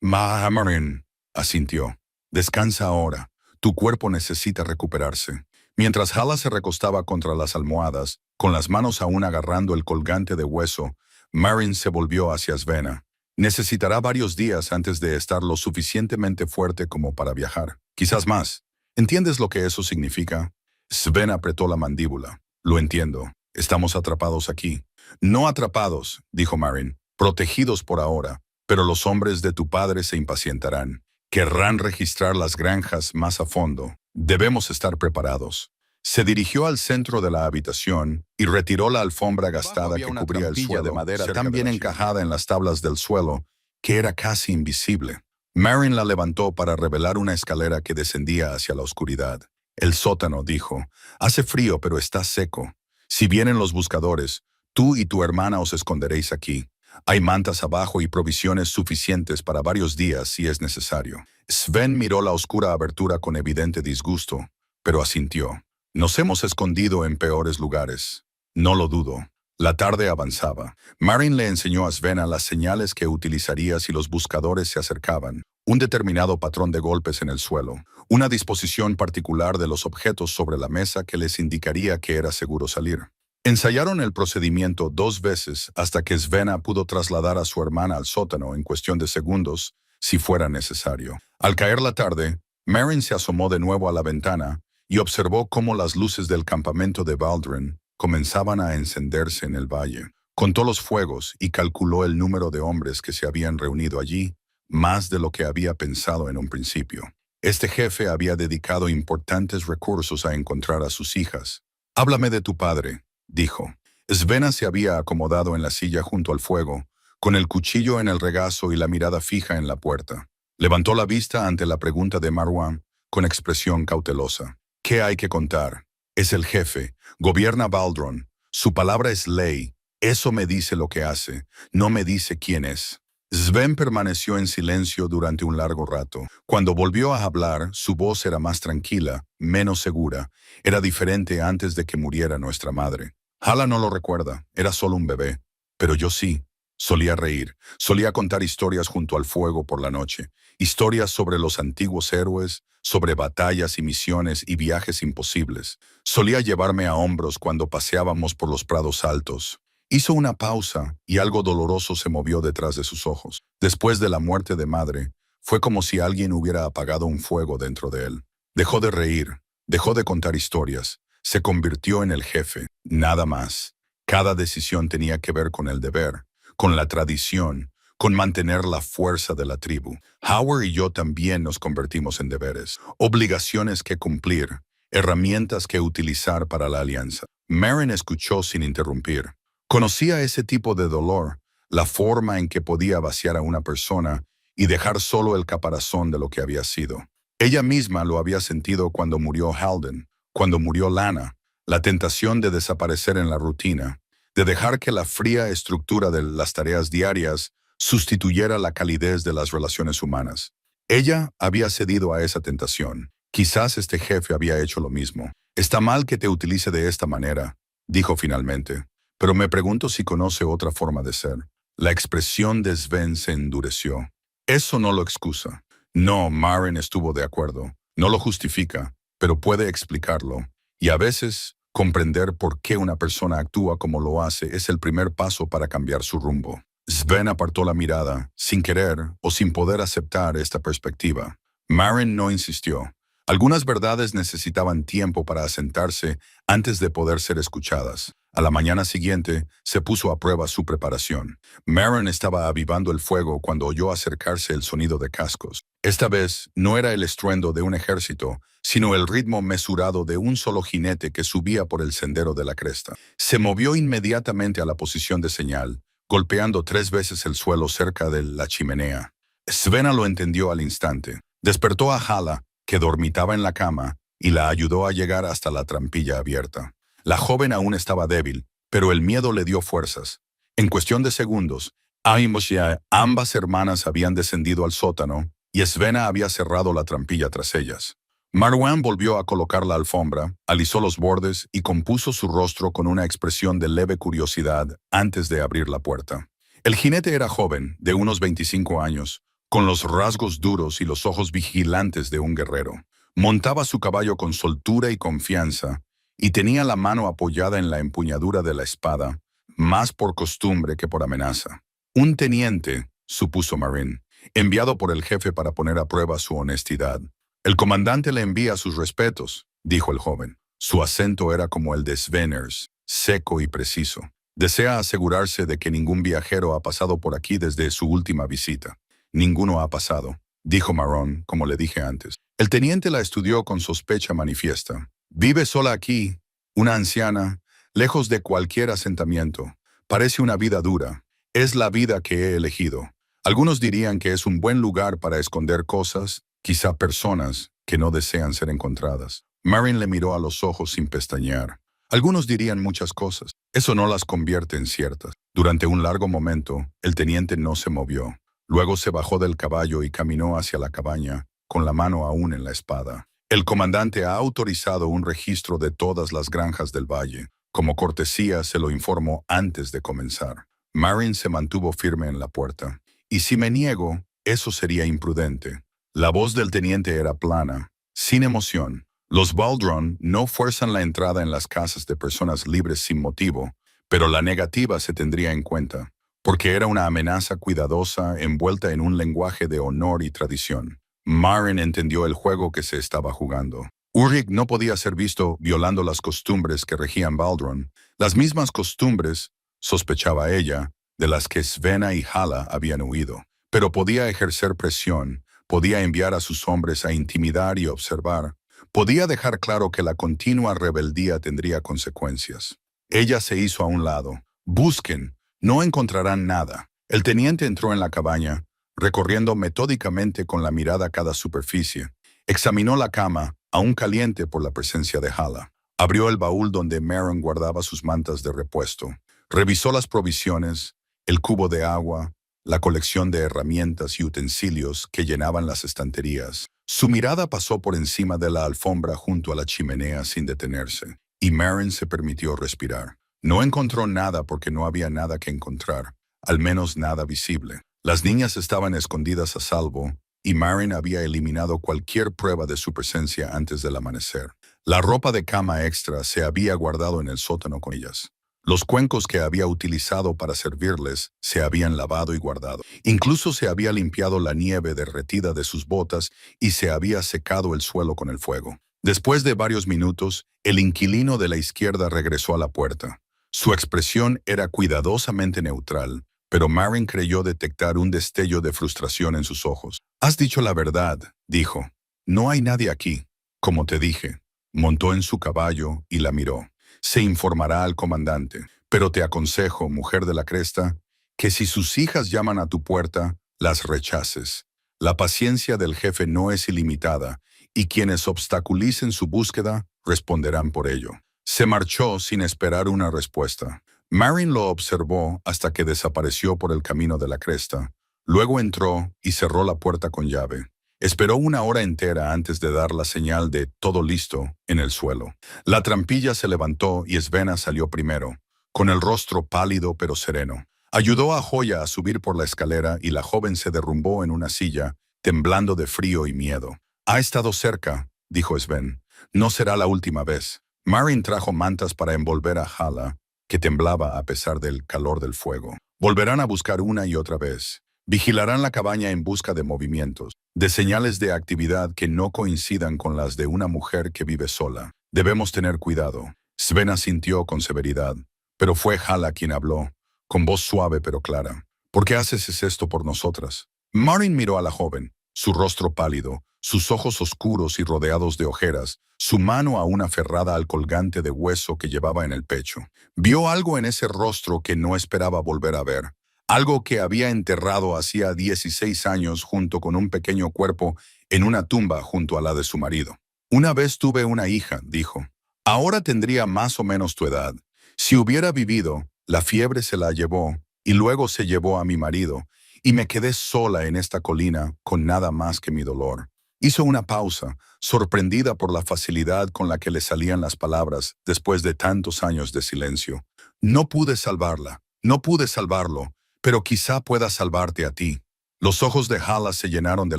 Marin, asintió. Descansa ahora. Tu cuerpo necesita recuperarse. Mientras Hala se recostaba contra las almohadas, con las manos aún agarrando el colgante de hueso, Marin se volvió hacia Svenna. Necesitará varios días antes de estar lo suficientemente fuerte como para viajar. Quizás más. ¿Entiendes lo que eso significa? Svenna apretó la mandíbula. Lo entiendo. Estamos atrapados aquí. No atrapados, dijo Marin. Protegidos por ahora. Pero los hombres de tu padre se impacientarán. Querrán registrar las granjas más a fondo. Debemos estar preparados. Se dirigió al centro de la habitación y retiró la alfombra gastada que cubría el suelo de madera tan bien encajada en las tablas del suelo que era casi invisible. Marin la levantó para revelar una escalera que descendía hacia la oscuridad. El sótano, dijo. Hace frío, pero está seco. Si vienen los buscadores, tú y tu hermana os esconderéis aquí. Hay mantas abajo y provisiones suficientes para varios días si es necesario. Sven miró la oscura abertura con evidente disgusto, pero asintió. Nos hemos escondido en peores lugares. No lo dudo. La tarde avanzaba. Marin le enseñó a Svenna las señales que utilizaría si los buscadores se acercaban. Un determinado patrón de golpes en el suelo. Una disposición particular de los objetos sobre la mesa que les indicaría que era seguro salir. Ensayaron el procedimiento 2 veces hasta que Svenna pudo trasladar a su hermana al sótano en cuestión de segundos, si fuera necesario. Al caer la tarde, Marin se asomó de nuevo a la ventana y observó cómo las luces del campamento de Valdren comenzaban a encenderse en el valle. Contó los fuegos y calculó el número de hombres que se habían reunido allí, más de lo que había pensado en un principio. Este jefe había dedicado importantes recursos a encontrar a sus hijas. «Háblame de tu padre», dijo. Svenna se había acomodado en la silla junto al fuego, con el cuchillo en el regazo y la mirada fija en la puerta. Levantó la vista ante la pregunta de Marwan, con expresión cautelosa. «¿Qué hay que contar? Es el jefe, gobierna Valdron. Su palabra es ley. Eso me dice lo que hace, no me dice quién es». Sven permaneció en silencio durante un largo rato. Cuando volvió a hablar, su voz era más tranquila, menos segura. Era diferente antes de que muriera nuestra madre. Hala no lo recuerda, era solo un bebé. Pero yo sí. Solía reír, solía contar historias junto al fuego por la noche. Historias sobre los antiguos héroes, sobre batallas y misiones y viajes imposibles. Solía llevarme a hombros cuando paseábamos por los prados altos. Hizo una pausa y algo doloroso se movió detrás de sus ojos. Después de la muerte de madre, fue como si alguien hubiera apagado un fuego dentro de él. Dejó de reír, dejó de contar historias, se convirtió en el jefe, nada más. Cada decisión tenía que ver con el deber, con la tradición, con mantener la fuerza de la tribu. Howard y yo también nos convertimos en deberes, obligaciones que cumplir, herramientas que utilizar para la alianza. Marin escuchó sin interrumpir. Conocía ese tipo de dolor, la forma en que podía vaciar a una persona y dejar solo el caparazón de lo que había sido. Ella misma lo había sentido cuando murió Halden, cuando murió Lana, la tentación de desaparecer en la rutina, de dejar que la fría estructura de las tareas diarias sustituyera la calidez de las relaciones humanas. Ella había cedido a esa tentación. Quizás este jefe había hecho lo mismo. «Está mal que te utilice de esta manera», dijo finalmente. «Pero me pregunto si conoce otra forma de ser». La expresión de Sven se endureció. «Eso no lo excusa». No, Marin estuvo de acuerdo. No lo justifica, pero puede explicarlo. Y a veces, comprender por qué una persona actúa como lo hace es el primer paso para cambiar su rumbo. Sven apartó la mirada, sin querer o sin poder aceptar esta perspectiva. Marin no insistió. Algunas verdades necesitaban tiempo para asentarse antes de poder ser escuchadas. A la mañana siguiente, se puso a prueba su preparación. Maren estaba avivando el fuego cuando oyó acercarse el sonido de cascos. Esta vez, no era el estruendo de un ejército, sino el ritmo mesurado de un solo jinete que subía por el sendero de la cresta. Se movió inmediatamente a la posición de señal, golpeando 3 veces el suelo cerca de la chimenea. Svenna lo entendió al instante. Despertó a Hala, que dormitaba en la cama, y la ayudó a llegar hasta la trampilla abierta. La joven aún estaba débil, pero el miedo le dio fuerzas. En cuestión de segundos, ambas hermanas habían descendido al sótano y Svenna había cerrado la trampilla tras ellas. Marwan volvió a colocar la alfombra, alisó los bordes y compuso su rostro con una expresión de leve curiosidad antes de abrir la puerta. El jinete era joven, de unos 25 años, con los rasgos duros y los ojos vigilantes de un guerrero. Montaba su caballo con soltura y confianza, y tenía la mano apoyada en la empuñadura de la espada, más por costumbre que por amenaza. Un teniente, supuso Marin, enviado por el jefe para poner a prueba su honestidad. El comandante le envía sus respetos, dijo el joven. Su acento era como el de Svenners, seco y preciso. Desea asegurarse de que ningún viajero ha pasado por aquí desde su última visita. Ninguno ha pasado, dijo Maron, como le dije antes. El teniente la estudió con sospecha manifiesta. Vive sola aquí, una anciana, lejos de cualquier asentamiento. Parece una vida dura. Es la vida que he elegido. Algunos dirían que es un buen lugar para esconder cosas, quizá personas, que no desean ser encontradas. Marin le miró a los ojos sin pestañear. Algunos dirían muchas cosas. Eso no las convierte en ciertas. Durante un largo momento, el teniente no se movió. Luego se bajó del caballo y caminó hacia la cabaña, con la mano aún en la espada. El comandante ha autorizado un registro de todas las granjas del valle. Como cortesía se lo informó antes de comenzar. Marin se mantuvo firme en la puerta. Y si me niego, eso sería imprudente. La voz del teniente era plana, sin emoción. Los Baldron no fuerzan la entrada en las casas de personas libres sin motivo, pero la negativa se tendría en cuenta, porque era una amenaza cuidadosa envuelta en un lenguaje de honor y tradición. Marin entendió el juego que se estaba jugando. Ulrich no podía ser visto violando las costumbres que regían Baldron, las mismas costumbres, sospechaba ella, de las que Svenna y Hala habían huido. Pero podía ejercer presión, podía enviar a sus hombres a intimidar y observar, podía dejar claro que la continua rebeldía tendría consecuencias. Ella se hizo a un lado. Busquen, no encontrarán nada. El teniente entró en la cabaña, recorriendo metódicamente con la mirada cada superficie. Examinó la cama, aún caliente por la presencia de Hala. Abrió el baúl donde Maron guardaba sus mantas de repuesto. Revisó las provisiones, el cubo de agua, la colección de herramientas y utensilios que llenaban las estanterías. Su mirada pasó por encima de la alfombra junto a la chimenea sin detenerse, y Marin se permitió respirar. No encontró nada porque no había nada que encontrar, al menos nada visible. Las niñas estaban escondidas a salvo, y Marin había eliminado cualquier prueba de su presencia antes del amanecer. La ropa de cama extra se había guardado en el sótano con ellas. Los cuencos que había utilizado para servirles se habían lavado y guardado. Incluso se había limpiado la nieve derretida de sus botas y se había secado el suelo con el fuego. Después de varios minutos, el inquilino de la izquierda regresó a la puerta. Su expresión era cuidadosamente neutral, pero Marin creyó detectar un destello de frustración en sus ojos. «Has dicho la verdad», dijo. «No hay nadie aquí. Como te dije». Montó en su caballo y la miró. «Se informará al comandante, pero te aconsejo, mujer de la cresta, que si sus hijas llaman a tu puerta, las rechaces. La paciencia del jefe no es ilimitada, y quienes obstaculicen su búsqueda responderán por ello». Se marchó sin esperar una respuesta. Marin lo observó hasta que desapareció por el camino de la cresta. Luego entró y cerró la puerta con llave. Esperó una hora entera antes de dar la señal de «todo listo» en el suelo. La trampilla se levantó y Svenna salió primero, con el rostro pálido pero sereno. Ayudó a Joya a subir por la escalera y la joven se derrumbó en una silla, temblando de frío y miedo. «Ha estado cerca», dijo Sven. «No será la última vez». Marin trajo mantas para envolver a Hala, que temblaba a pesar del calor del fuego. «Volverán a buscar una y otra vez. Vigilarán la cabaña en busca de movimientos, de señales de actividad que no coincidan con las de una mujer que vive sola. Debemos tener cuidado. Sven sintió con severidad, pero fue Hala quien habló, con voz suave pero clara. ¿Por qué haces esto por nosotras? Marin miró a la joven, su rostro pálido, sus ojos oscuros y rodeados de ojeras, su mano aún aferrada al colgante de hueso que llevaba en el pecho. Vio algo en ese rostro que no esperaba volver a ver. Algo que había enterrado hacía 16 años junto con un pequeño cuerpo en una tumba junto a la de su marido. Una vez tuve una hija, dijo. Ahora tendría más o menos tu edad. Si hubiera vivido, la fiebre se la llevó y luego se llevó a mi marido, y me quedé sola en esta colina con nada más que mi dolor. Hizo una pausa, sorprendida por la facilidad con la que le salían las palabras después de tantos años de silencio. No pude salvarla, no pude salvarlo, pero quizá pueda salvarte a ti. Los ojos de Hala se llenaron de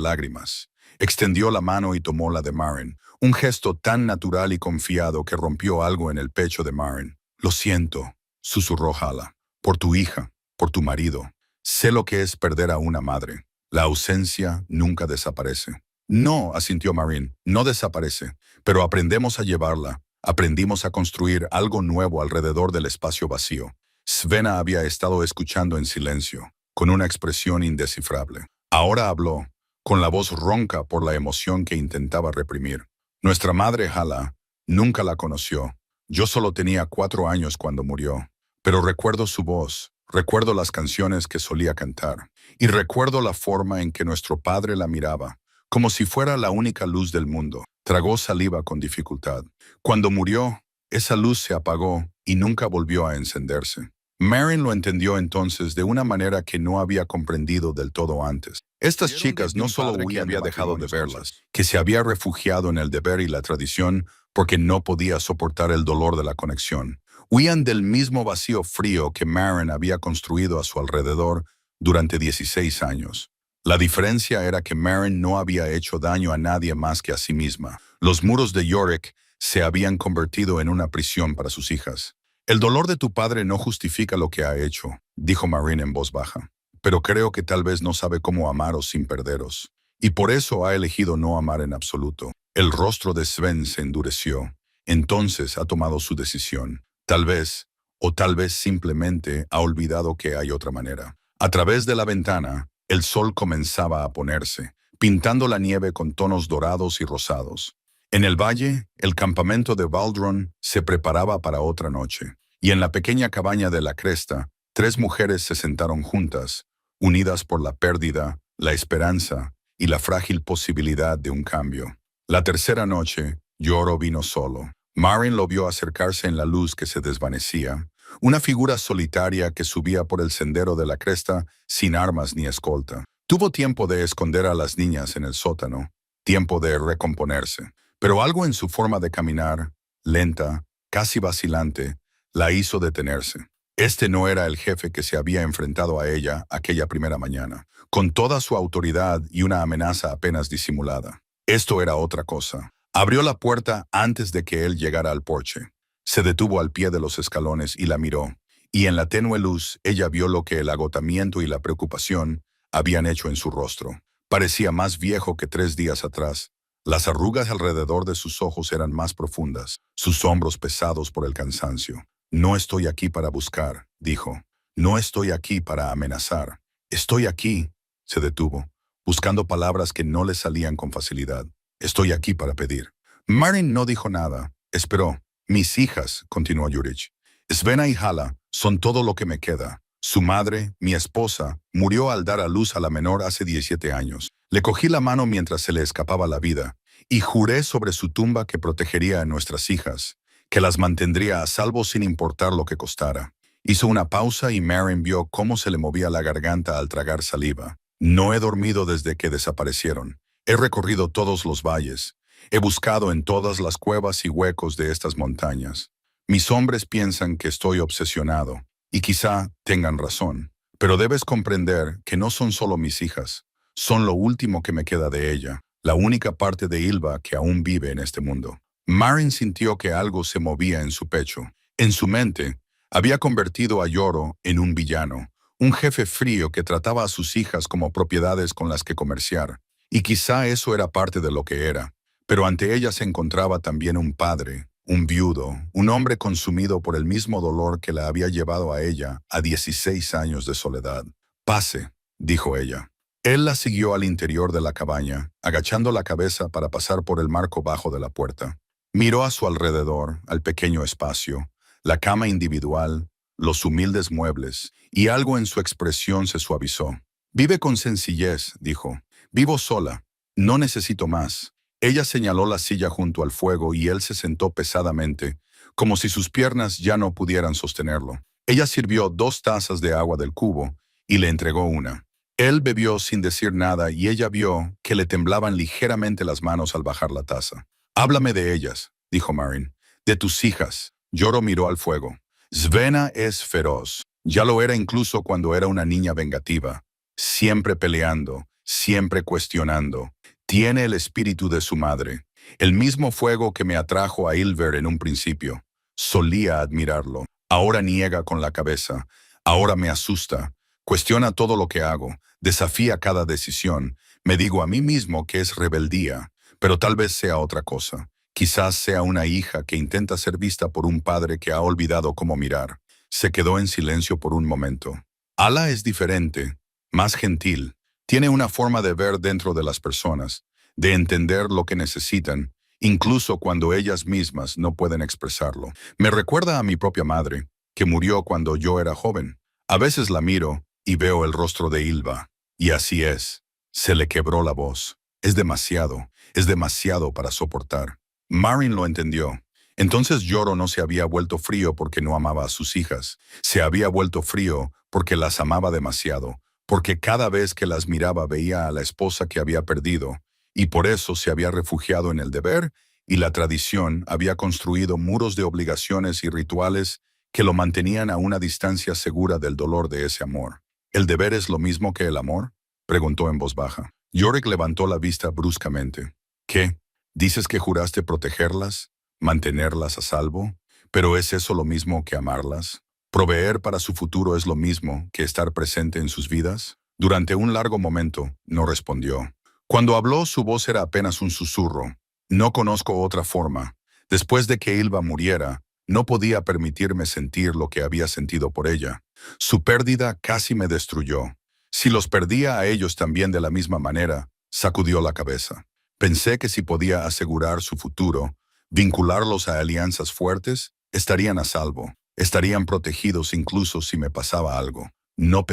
lágrimas. Extendió la mano y tomó la de Maren, un gesto tan natural y confiado que rompió algo en el pecho de Maren. Lo siento, susurró Hala, por tu hija, por tu marido. Sé lo que es perder a una madre. La ausencia nunca desaparece. No, asintió Marin, no desaparece, pero aprendemos a llevarla. Aprendimos a construir algo nuevo alrededor del espacio vacío. Svena había estado escuchando en silencio, con una expresión indescifrable. Ahora habló, con la voz ronca por la emoción que intentaba reprimir. Nuestra madre Hala nunca la conoció. Yo solo tenía 4 años cuando murió, pero recuerdo su voz, recuerdo las canciones que solía cantar, y recuerdo la forma en que nuestro padre la miraba, como si fuera la única luz del mundo. Tragó saliva con dificultad. Cuando murió, esa luz se apagó y nunca volvió a encenderse. Marin lo entendió entonces de una manera que no había comprendido del todo antes. Estas chicas no solo había dejado de verlas, que se había refugiado en el deber y la tradición porque no podía soportar el dolor de la conexión. Huían del mismo vacío frío que Marin había construido a su alrededor durante 16 años. La diferencia era que Marin no había hecho daño a nadie más que a sí misma. Los muros de Yorick se habían convertido en una prisión para sus hijas. El dolor de tu padre no justifica lo que ha hecho, dijo Marin en voz baja, pero creo que tal vez no sabe cómo amaros sin perderos, y por eso ha elegido no amar en absoluto. El rostro de Sven se endureció. Entonces ha tomado su decisión. Tal vez, o tal vez simplemente ha olvidado que hay otra manera. A través de la ventana, el sol comenzaba a ponerse, pintando la nieve con tonos dorados y rosados. En el valle, el campamento de Valdron se preparaba para otra noche, y en la pequeña cabaña de la cresta, 3 mujeres se sentaron juntas, unidas por la pérdida, la esperanza y la frágil posibilidad de un cambio. La tercera noche, Yoro vino solo. Marin lo vio acercarse en la luz que se desvanecía, una figura solitaria que subía por el sendero de la cresta sin armas ni escolta. Tuvo tiempo de esconder a las niñas en el sótano, tiempo de recomponerse. Pero algo en su forma de caminar, lenta, casi vacilante, la hizo detenerse. Este no era el jefe que se había enfrentado a ella aquella primera mañana, con toda su autoridad y una amenaza apenas disimulada. Esto era otra cosa. Abrió la puerta antes de que él llegara al porche. Se detuvo al pie de los escalones y la miró, y en la tenue luz ella vio lo que el agotamiento y la preocupación habían hecho en su rostro. Parecía más viejo que 3 días atrás. Las arrugas alrededor de sus ojos eran más profundas, sus hombros pesados por el cansancio. No estoy aquí para buscar, dijo. No estoy aquí para amenazar. Estoy aquí, se detuvo, buscando palabras que no le salían con facilidad. Estoy aquí para pedir. Marin no dijo nada. Esperó. Mis hijas, continuó Yurich. Svena y Hala son todo lo que me queda. Su madre, mi esposa, murió al dar a luz a la menor hace 17 años. Le cogí la mano mientras se le escapaba la vida, y juré sobre su tumba que protegería a nuestras hijas, que las mantendría a salvo sin importar lo que costara. Hizo una pausa y Marin vio cómo se le movía la garganta al tragar saliva. No he dormido desde que desaparecieron. He recorrido todos los valles. He buscado en todas las cuevas y huecos de estas montañas. Mis hombres piensan que estoy obsesionado, y quizá tengan razón. Pero debes comprender que no son solo mis hijas. Son lo último que me queda de ella, la única parte de Ylva que aún vive en este mundo. Marin sintió que algo se movía en su pecho. En su mente, había convertido a Yoro en un villano, un jefe frío que trataba a sus hijas como propiedades con las que comerciar. Y quizá eso era parte de lo que era. Pero ante ella se encontraba también un padre, un viudo, un hombre consumido por el mismo dolor que la había llevado a ella a 16 años de soledad. «Pase», dijo ella. Él la siguió al interior de la cabaña, agachando la cabeza para pasar por el marco bajo de la puerta. Miró a su alrededor, al pequeño espacio, la cama individual, los humildes muebles, y algo en su expresión se suavizó. «Vive con sencillez», dijo. «Vivo sola. No necesito más». Ella señaló la silla junto al fuego y él se sentó pesadamente, como si sus piernas ya no pudieran sostenerlo. Ella sirvió 2 tazas de agua del cubo y le entregó una. Él bebió sin decir nada y ella vio que le temblaban ligeramente las manos al bajar la taza. «Háblame de ellas», dijo Marin. «De tus hijas». Yoro miró al fuego. «Svena es feroz. Ya lo era incluso cuando era una niña vengativa. Siempre peleando, siempre cuestionando. Tiene el espíritu de su madre. El mismo fuego que me atrajo a Ilver en un principio. Solía admirarlo. Ahora niega con la cabeza. Ahora me asusta. Cuestiona todo lo que hago. Desafía cada decisión. Me digo a mí mismo que es rebeldía, pero tal vez sea otra cosa. Quizás sea una hija que intenta ser vista por un padre que ha olvidado cómo mirar». Se quedó en silencio por un momento. «Ala es diferente, más gentil. Tiene una forma de ver dentro de las personas, de entender lo que necesitan, incluso cuando ellas mismas no pueden expresarlo. Me recuerda a mi propia madre, que murió cuando yo era joven. A veces la miro y veo el rostro de Ylva. Y así es. Se le quebró la voz. Es demasiado para soportar». Marin lo entendió. Entonces Yoro no se había vuelto frío porque no amaba a sus hijas. Se había vuelto frío porque las amaba demasiado, porque cada vez que las miraba veía a la esposa que había perdido, y por eso se había refugiado en el deber y la tradición, había construido muros de obligaciones y rituales que lo mantenían a una distancia segura del dolor de ese amor. «¿El deber es lo mismo que el amor?», preguntó en voz baja. Yorick levantó la vista bruscamente. «¿Qué? ¿Dices que juraste protegerlas? ¿Mantenerlas a salvo? ¿Pero es eso lo mismo que amarlas? ¿Proveer para su futuro es lo mismo que estar presente en sus vidas?». Durante un largo momento, no respondió. Cuando habló, su voz era apenas un susurro. «No conozco otra forma. Después de que Ylva muriera, no podía permitirme sentir lo que había sentido por ella. Su pérdida casi me destruyó. Si los perdía a ellos también de la misma manera», sacudió la cabeza. «Pensé que si podía asegurar su futuro, vincularlos a alianzas fuertes, estarían a salvo, estarían protegidos incluso si me pasaba algo. No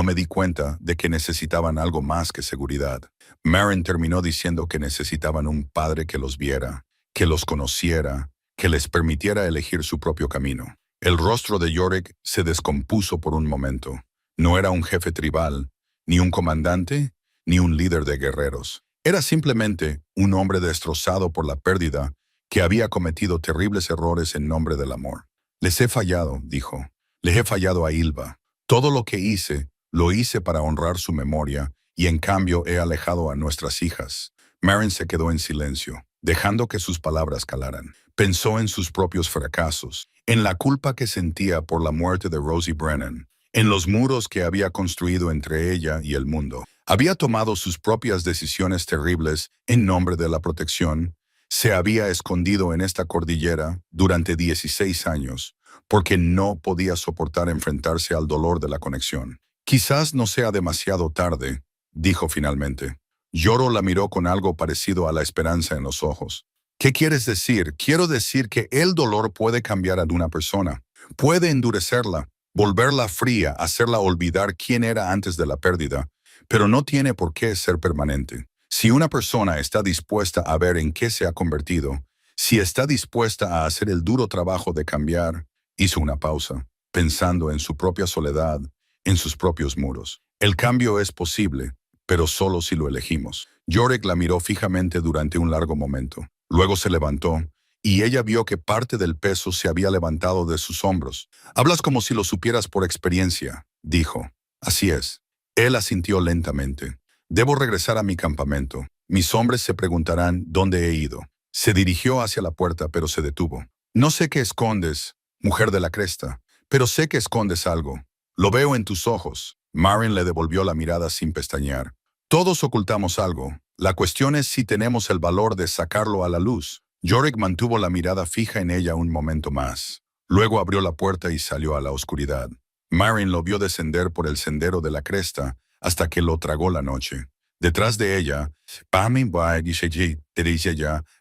me di cuenta de que necesitaban algo más que seguridad». Marin terminó diciendo que necesitaban un padre que los viera, que los conociera, que les permitiera elegir su propio camino. El rostro de Yorick se descompuso por un momento. No era un jefe tribal, ni un comandante, ni un líder de guerreros. Era simplemente un hombre destrozado por la pérdida que había cometido terribles errores en nombre del amor. «Les he fallado», dijo. «Les he fallado a Ylva. Todo lo que hice, lo hice para honrar su memoria y en cambio he alejado a nuestras hijas». Marin se quedó en silencio, dejando que sus palabras calaran. Pensó en sus propios fracasos, en la culpa que sentía por la muerte de Rosie Brennan, en los muros que había construido entre ella y el mundo. Había tomado sus propias decisiones terribles en nombre de la protección. Se había escondido en esta cordillera durante 16 años, porque no podía soportar enfrentarse al dolor de la conexión. «Quizás no sea demasiado tarde», dijo finalmente. Yoro la miró con algo parecido a la esperanza en los ojos. «¿Qué quieres decir?». «Quiero decir que el dolor puede cambiar a una persona. Puede endurecerla, volverla fría, hacerla olvidar quién era antes de la pérdida, pero no tiene por qué ser permanente. Si una persona está dispuesta a ver en qué se ha convertido, si está dispuesta a hacer el duro trabajo de cambiar», hizo una pausa, pensando en su propia soledad, en sus propios muros. «El cambio es posible, pero solo si lo elegimos». Yorick la miró fijamente durante un largo momento. Luego se levantó, y ella vio que parte del peso se había levantado de sus hombros. «Hablas como si lo supieras por experiencia», dijo. «Así es». Él asintió lentamente. «Debo regresar a mi campamento. Mis hombres se preguntarán dónde he ido». Se dirigió hacia la puerta, pero se detuvo. «No sé qué escondes, mujer de la cresta, pero sé que escondes algo. Lo veo en tus ojos. Marin le devolvió la mirada sin pestañear. Todos ocultamos algo. La cuestión es si tenemos el valor de sacarlo a la luz. Yorick mantuvo la mirada fija en ella un momento más. Luego abrió la puerta y salió a la oscuridad. Marin lo vio descender por el sendero de la cresta hasta que lo tragó la noche. Detrás de ella,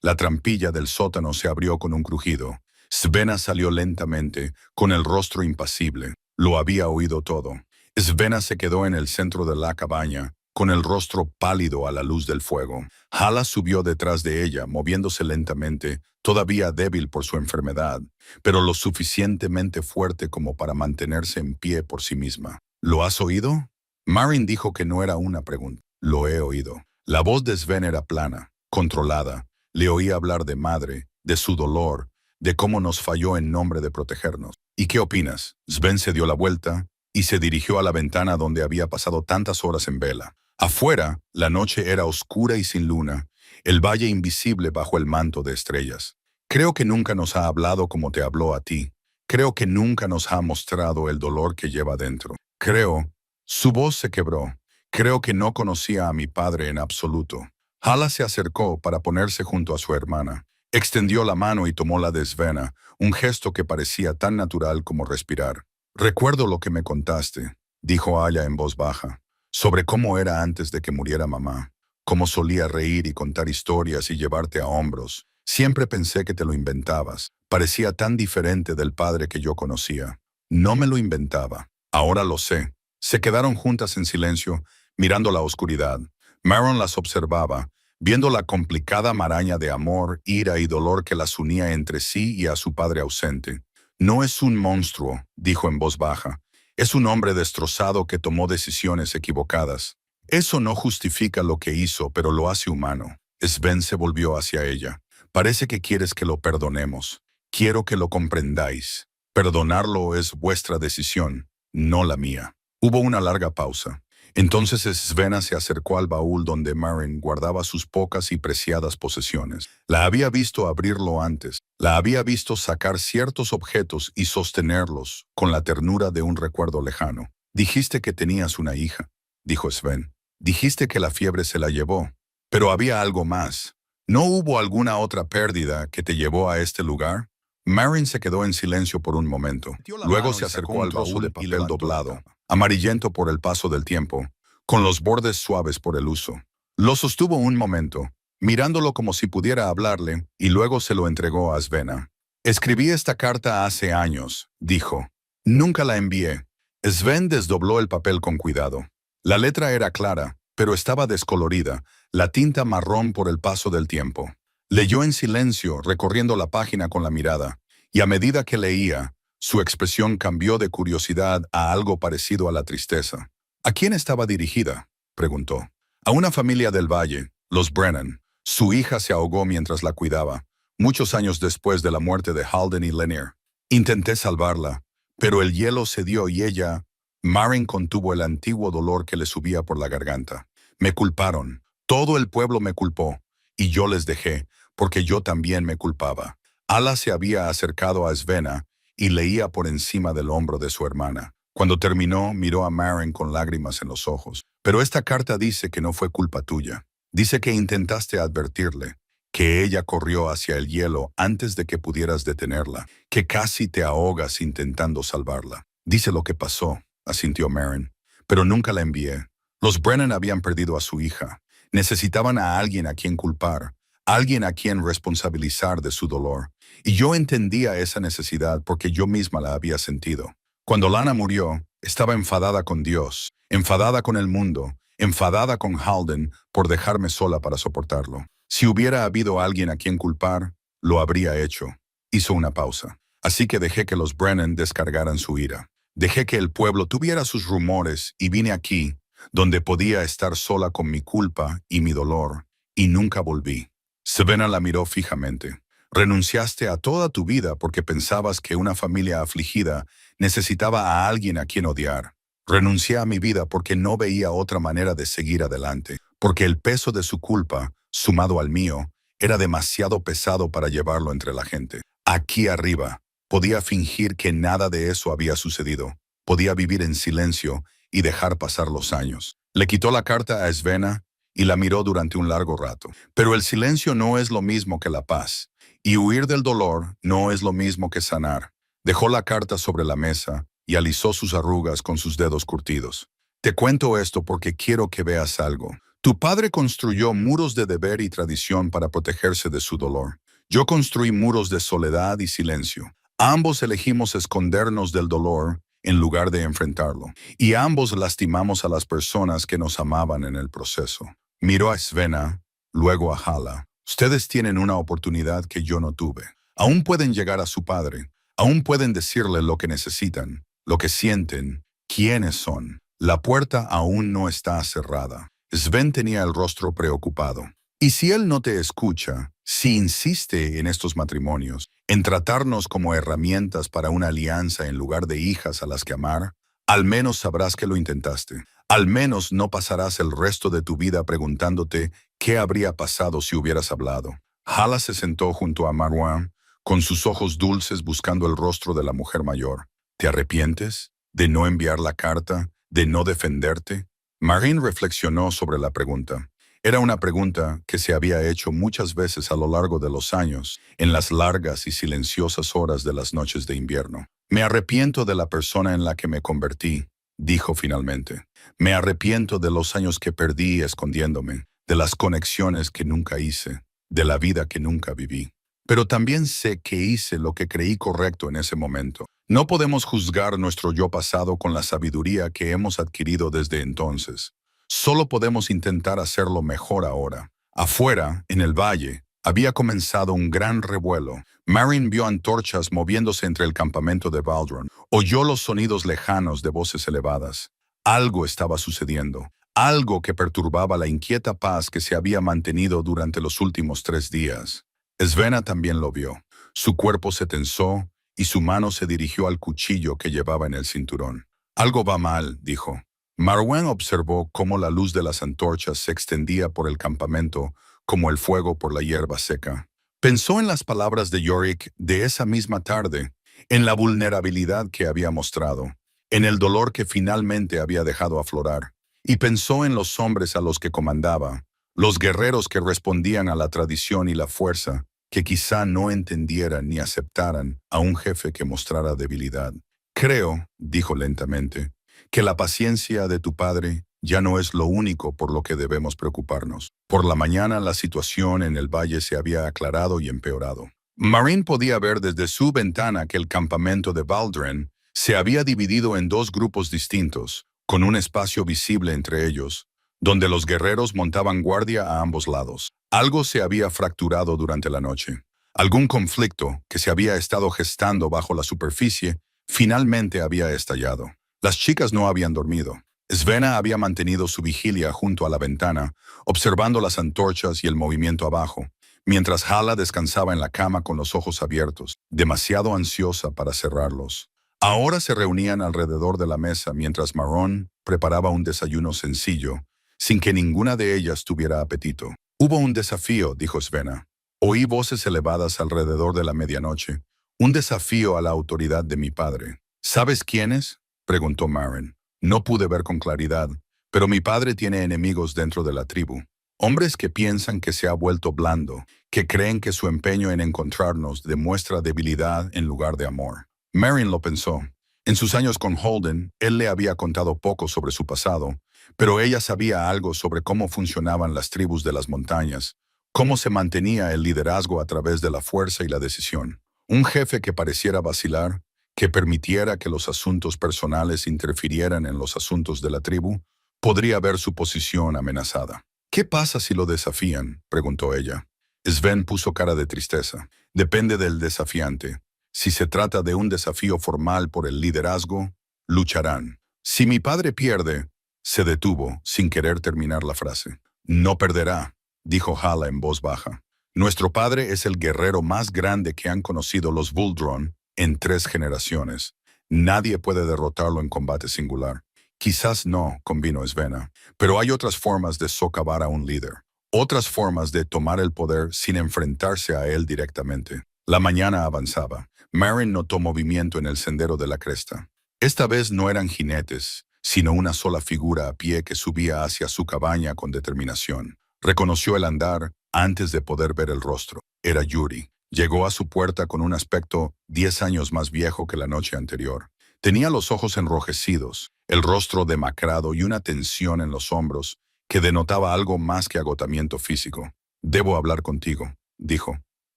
la trampilla del sótano se abrió con un crujido. Svenna salió lentamente, con el rostro impasible. Lo había oído todo. Svenna se quedó en el centro de la cabaña, con el rostro pálido a la luz del fuego. Hala subió detrás de ella, moviéndose lentamente, todavía débil por su enfermedad, pero lo suficientemente fuerte como para mantenerse en pie por sí misma. ¿Lo has oído? Marin dijo que no era una pregunta. Lo he oído. La voz de Sven era plana, controlada. Le oí hablar de madre, de su dolor, de cómo nos falló en nombre de protegernos. ¿Y qué opinas? Sven se dio la vuelta y se dirigió a la ventana donde había pasado tantas horas en vela. Afuera, la noche era oscura y sin luna, el valle invisible bajo el manto de estrellas. Creo que nunca nos ha hablado como te habló a ti. Creo que nunca nos ha mostrado el dolor que lleva dentro. Creo. Su voz se quebró. Creo que no conocía a mi padre en absoluto. Hala se acercó para ponerse junto a su hermana. Extendió la mano y tomó la de Svenna, un gesto que parecía tan natural como respirar. Recuerdo lo que me contaste, dijo Aya en voz baja, sobre cómo era antes de que muriera mamá, cómo solía reír y contar historias y llevarte a hombros. Siempre pensé que te lo inventabas. Parecía tan diferente del padre que yo conocía. No me lo inventaba. Ahora lo sé. Se quedaron juntas en silencio, mirando la oscuridad. Marin las observaba, viendo la complicada maraña de amor, ira y dolor que las unía entre sí y a su padre ausente. No es un monstruo, dijo en voz baja. Es un hombre destrozado que tomó decisiones equivocadas. Eso no justifica lo que hizo, pero lo hace humano. Sven se volvió hacia ella. Parece que quieres que lo perdonemos. Quiero que lo comprendáis. Perdonarlo es vuestra decisión, no la mía. Hubo una larga pausa. Entonces Svenna se acercó al baúl donde Marin guardaba sus pocas y preciadas posesiones. La había visto abrirlo antes. La había visto sacar ciertos objetos y sostenerlos con la ternura de un recuerdo lejano. Dijiste que tenías una hija, dijo Sven. Dijiste que la fiebre se la llevó. Pero había algo más. ¿No hubo alguna otra pérdida que te llevó a este lugar? Marin se quedó en silencio por un momento. Luego se acercó al baúl de papel doblado, amarillento por el paso del tiempo, con los bordes suaves por el uso. Lo sostuvo un momento, mirándolo como si pudiera hablarle, y luego se lo entregó a Svenna. Escribí esta carta hace años, dijo. Nunca la envié. Sven desdobló el papel con cuidado. La letra era clara, pero estaba descolorida, la tinta marrón por el paso del tiempo. Leyó en silencio, recorriendo la página con la mirada, y a medida que leía, su expresión cambió de curiosidad a algo parecido a la tristeza. ¿A quién estaba dirigida?, preguntó. A una familia del valle, los Brennan. Su hija se ahogó mientras la cuidaba, muchos años después de la muerte de Halden y Lanier. Intenté salvarla, pero el hielo cedió y ella... Marin contuvo el antiguo dolor que le subía por la garganta. Me culparon. Todo el pueblo me culpó. Y yo les dejé, porque yo también me culpaba. Hala se había acercado a Svenna y leía por encima del hombro de su hermana. Cuando terminó, miró a Marin con lágrimas en los ojos. Pero esta carta dice que no fue culpa tuya. Dice que intentaste advertirle, que ella corrió hacia el hielo antes de que pudieras detenerla, que casi te ahogas intentando salvarla. Dice lo que pasó, asintió Marin, pero nunca la envié. Los Brennan habían perdido a su hija. Necesitaban a alguien a quien culpar, alguien a quien responsabilizar de su dolor. Y yo entendía esa necesidad porque yo misma la había sentido. Cuando Lana murió, estaba enfadada con Dios, enfadada con el mundo, enfadada con Halden por dejarme sola para soportarlo. Si hubiera habido alguien a quien culpar, lo habría hecho. Hizo una pausa. Así que dejé que los Brennan descargaran su ira. Dejé que el pueblo tuviera sus rumores y vine aquí, donde podía estar sola con mi culpa y mi dolor, y nunca volví. Svenna la miró fijamente. Renunciaste a toda tu vida porque pensabas que una familia afligida necesitaba a alguien a quien odiar. Renuncié a mi vida porque no veía otra manera de seguir adelante, porque el peso de su culpa, sumado al mío, era demasiado pesado para llevarlo entre la gente. Aquí arriba, podía fingir que nada de eso había sucedido, podía vivir en silencio y dejar pasar los años. Le quitó la carta a Svenna y la miró durante un largo rato. Pero el silencio no es lo mismo que la paz, y huir del dolor no es lo mismo que sanar. Dejó la carta sobre la mesa y alisó sus arrugas con sus dedos curtidos. Te cuento esto porque quiero que veas algo. Tu padre construyó muros de deber y tradición para protegerse de su dolor. Yo construí muros de soledad y silencio. Ambos elegimos escondernos del dolor en lugar de enfrentarlo, y ambos lastimamos a las personas que nos amaban en el proceso. Miró a Svenna, luego a Hala. Ustedes tienen una oportunidad que yo no tuve. Aún pueden llegar a su padre. Aún pueden decirle lo que necesitan, lo que sienten, quiénes son. La puerta aún no está cerrada. Sven tenía el rostro preocupado. Y si él no te escucha, si insiste en estos matrimonios, en tratarnos como herramientas para una alianza en lugar de hijas a las que amar, al menos sabrás que lo intentaste. Al menos no pasarás el resto de tu vida preguntándote qué habría pasado si hubieras hablado. Hala se sentó junto a Marwan, con sus ojos dulces buscando el rostro de la mujer mayor. ¿Te arrepientes de no enviar la carta, de no defenderte? Marine reflexionó sobre la pregunta. Era una pregunta que se había hecho muchas veces a lo largo de los años, en las largas y silenciosas horas de las noches de invierno. Me arrepiento de la persona en la que me convertí, dijo finalmente. Me arrepiento de los años que perdí escondiéndome, de las conexiones que nunca hice, de la vida que nunca viví. Pero también sé que hice lo que creí correcto en ese momento. No podemos juzgar nuestro yo pasado con la sabiduría que hemos adquirido desde entonces. Solo podemos intentar hacerlo mejor ahora. Afuera, en el valle, había comenzado un gran revuelo. Marin vio antorchas moviéndose entre el campamento de Valdron. Oyó los sonidos lejanos de voces elevadas. Algo estaba sucediendo. Algo que perturbaba la inquieta paz que se había mantenido durante los últimos 3 días. Svenna también lo vio. Su cuerpo se tensó y su mano se dirigió al cuchillo que llevaba en el cinturón. Algo va mal, dijo. Marwan observó cómo la luz de las antorchas se extendía por el campamento como el fuego por la hierba seca. Pensó en las palabras de Yorick de esa misma tarde, en la vulnerabilidad que había mostrado, en el dolor que finalmente había dejado aflorar, y pensó en los hombres a los que comandaba, los guerreros que respondían a la tradición y la fuerza, que quizá no entendieran ni aceptaran a un jefe que mostrara debilidad. Creo, dijo lentamente, que la paciencia de tu padre ya no es lo único por lo que debemos preocuparnos. Por la mañana la situación en el valle se había aclarado y empeorado. Marine podía ver desde su ventana que el campamento de Valdren se había dividido en 2 grupos distintos, con un espacio visible entre ellos, donde los guerreros montaban guardia a ambos lados. Algo se había fracturado durante la noche. Algún conflicto que se había estado gestando bajo la superficie finalmente había estallado. Las chicas no habían dormido. Svenna había mantenido su vigilia junto a la ventana, observando las antorchas y el movimiento abajo, mientras Hala descansaba en la cama con los ojos abiertos, demasiado ansiosa para cerrarlos. Ahora se reunían alrededor de la mesa mientras Marron preparaba un desayuno sencillo, sin que ninguna de ellas tuviera apetito. Hubo un desafío, dijo Svenna. Oí voces elevadas alrededor de la medianoche. Un desafío a la autoridad de mi padre. ¿Sabes quiénes?, preguntó Marin. No pude ver con claridad, pero mi padre tiene enemigos dentro de la tribu. Hombres que piensan que se ha vuelto blando, que creen que su empeño en encontrarnos demuestra debilidad en lugar de amor. Marin lo pensó. En sus años con Holden, él le había contado poco sobre su pasado, pero ella sabía algo sobre cómo funcionaban las tribus de las montañas, cómo se mantenía el liderazgo a través de la fuerza y la decisión. Un jefe que pareciera vacilar, que permitiera que los asuntos personales interfirieran en los asuntos de la tribu, podría ver su posición amenazada. ¿Qué pasa si lo desafían?, preguntó ella. Sven puso cara de tristeza. Depende del desafiante. Si se trata de un desafío formal por el liderazgo, lucharán. Si mi padre pierde, se detuvo, sin querer terminar la frase. No perderá, dijo Hala en voz baja. Nuestro padre es el guerrero más grande que han conocido los Vuldron en 3 generaciones. Nadie puede derrotarlo en combate singular. Quizás no, convino Svenna, pero hay otras formas de socavar a un líder. Otras formas de tomar el poder sin enfrentarse a él directamente. La mañana avanzaba. Marin notó movimiento en el sendero de la cresta. Esta vez no eran jinetes, sino una sola figura a pie que subía hacia su cabaña con determinación. Reconoció el andar antes de poder ver el rostro. Era Yuri. Llegó a su puerta con un aspecto 10 años más viejo que la noche anterior. Tenía los ojos enrojecidos, el rostro demacrado y una tensión en los hombros que denotaba algo más que agotamiento físico. «Debo hablar contigo», dijo,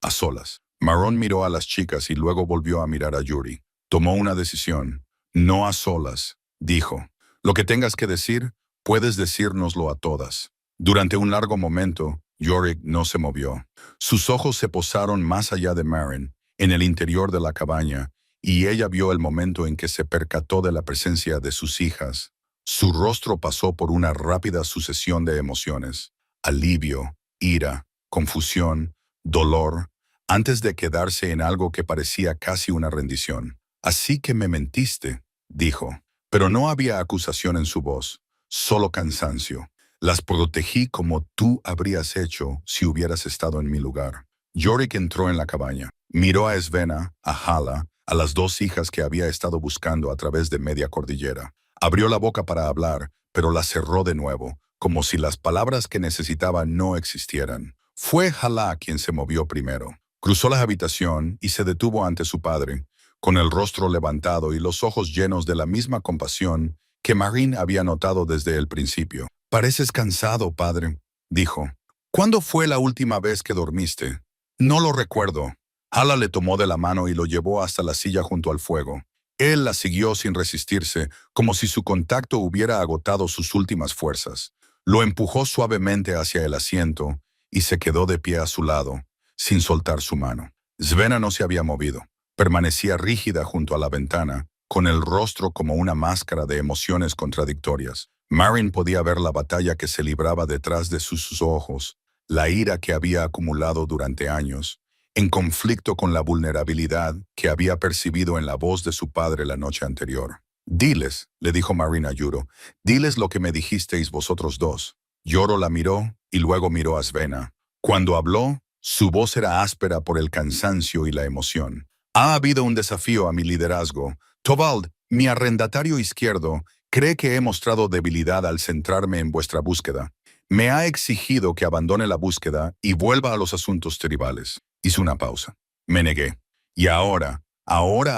a solas. Marrón miró a las chicas y luego volvió a mirar a Yuri. Tomó una decisión. «No a solas», dijo. «Lo que tengas que decir, puedes decírnoslo a todas». Durante un largo momento, Yorick no se movió. Sus ojos se posaron más allá de Maren, en el interior de la cabaña, y ella vio el momento en que se percató de la presencia de sus hijas. Su rostro pasó por una rápida sucesión de emociones: alivio, ira, confusión, dolor, antes de quedarse en algo que parecía casi una rendición. «Así que me mentiste», dijo, pero no había acusación en su voz, solo cansancio. «Las protegí como tú habrías hecho si hubieras estado en mi lugar». Yorick entró en la cabaña. Miró a Svenna, a Hala, a las dos hijas que había estado buscando a través de media cordillera. Abrió la boca para hablar, pero la cerró de nuevo, como si las palabras que necesitaba no existieran. Fue Hala quien se movió primero. Cruzó la habitación y se detuvo ante su padre, con el rostro levantado y los ojos llenos de la misma compasión que Marin había notado desde el principio. «Pareces cansado, padre», dijo. «¿Cuándo fue la última vez que dormiste?» «No lo recuerdo». Hala le tomó de la mano y lo llevó hasta la silla junto al fuego. Él la siguió sin resistirse, como si su contacto hubiera agotado sus últimas fuerzas. Lo empujó suavemente hacia el asiento y se quedó de pie a su lado, sin soltar su mano. Svenna no se había movido. Permanecía rígida junto a la ventana, con el rostro como una máscara de emociones contradictorias. Marin podía ver la batalla que se libraba detrás de sus ojos, la ira que había acumulado durante años, en conflicto con la vulnerabilidad que había percibido en la voz de su padre la noche anterior. «Diles», le dijo Marin a Yoro, «diles lo que me dijisteis vosotros dos». Yoro la miró y luego miró a Svenna. Cuando habló, su voz era áspera por el cansancio y la emoción. «Ha habido un desafío a mi liderazgo. Torvald, mi arrendatario izquierdo, cree que he mostrado debilidad al centrarme en vuestra búsqueda. Me ha exigido que abandone la búsqueda y vuelva a los asuntos tribales». Hizo una pausa. Me negué. «Y ahora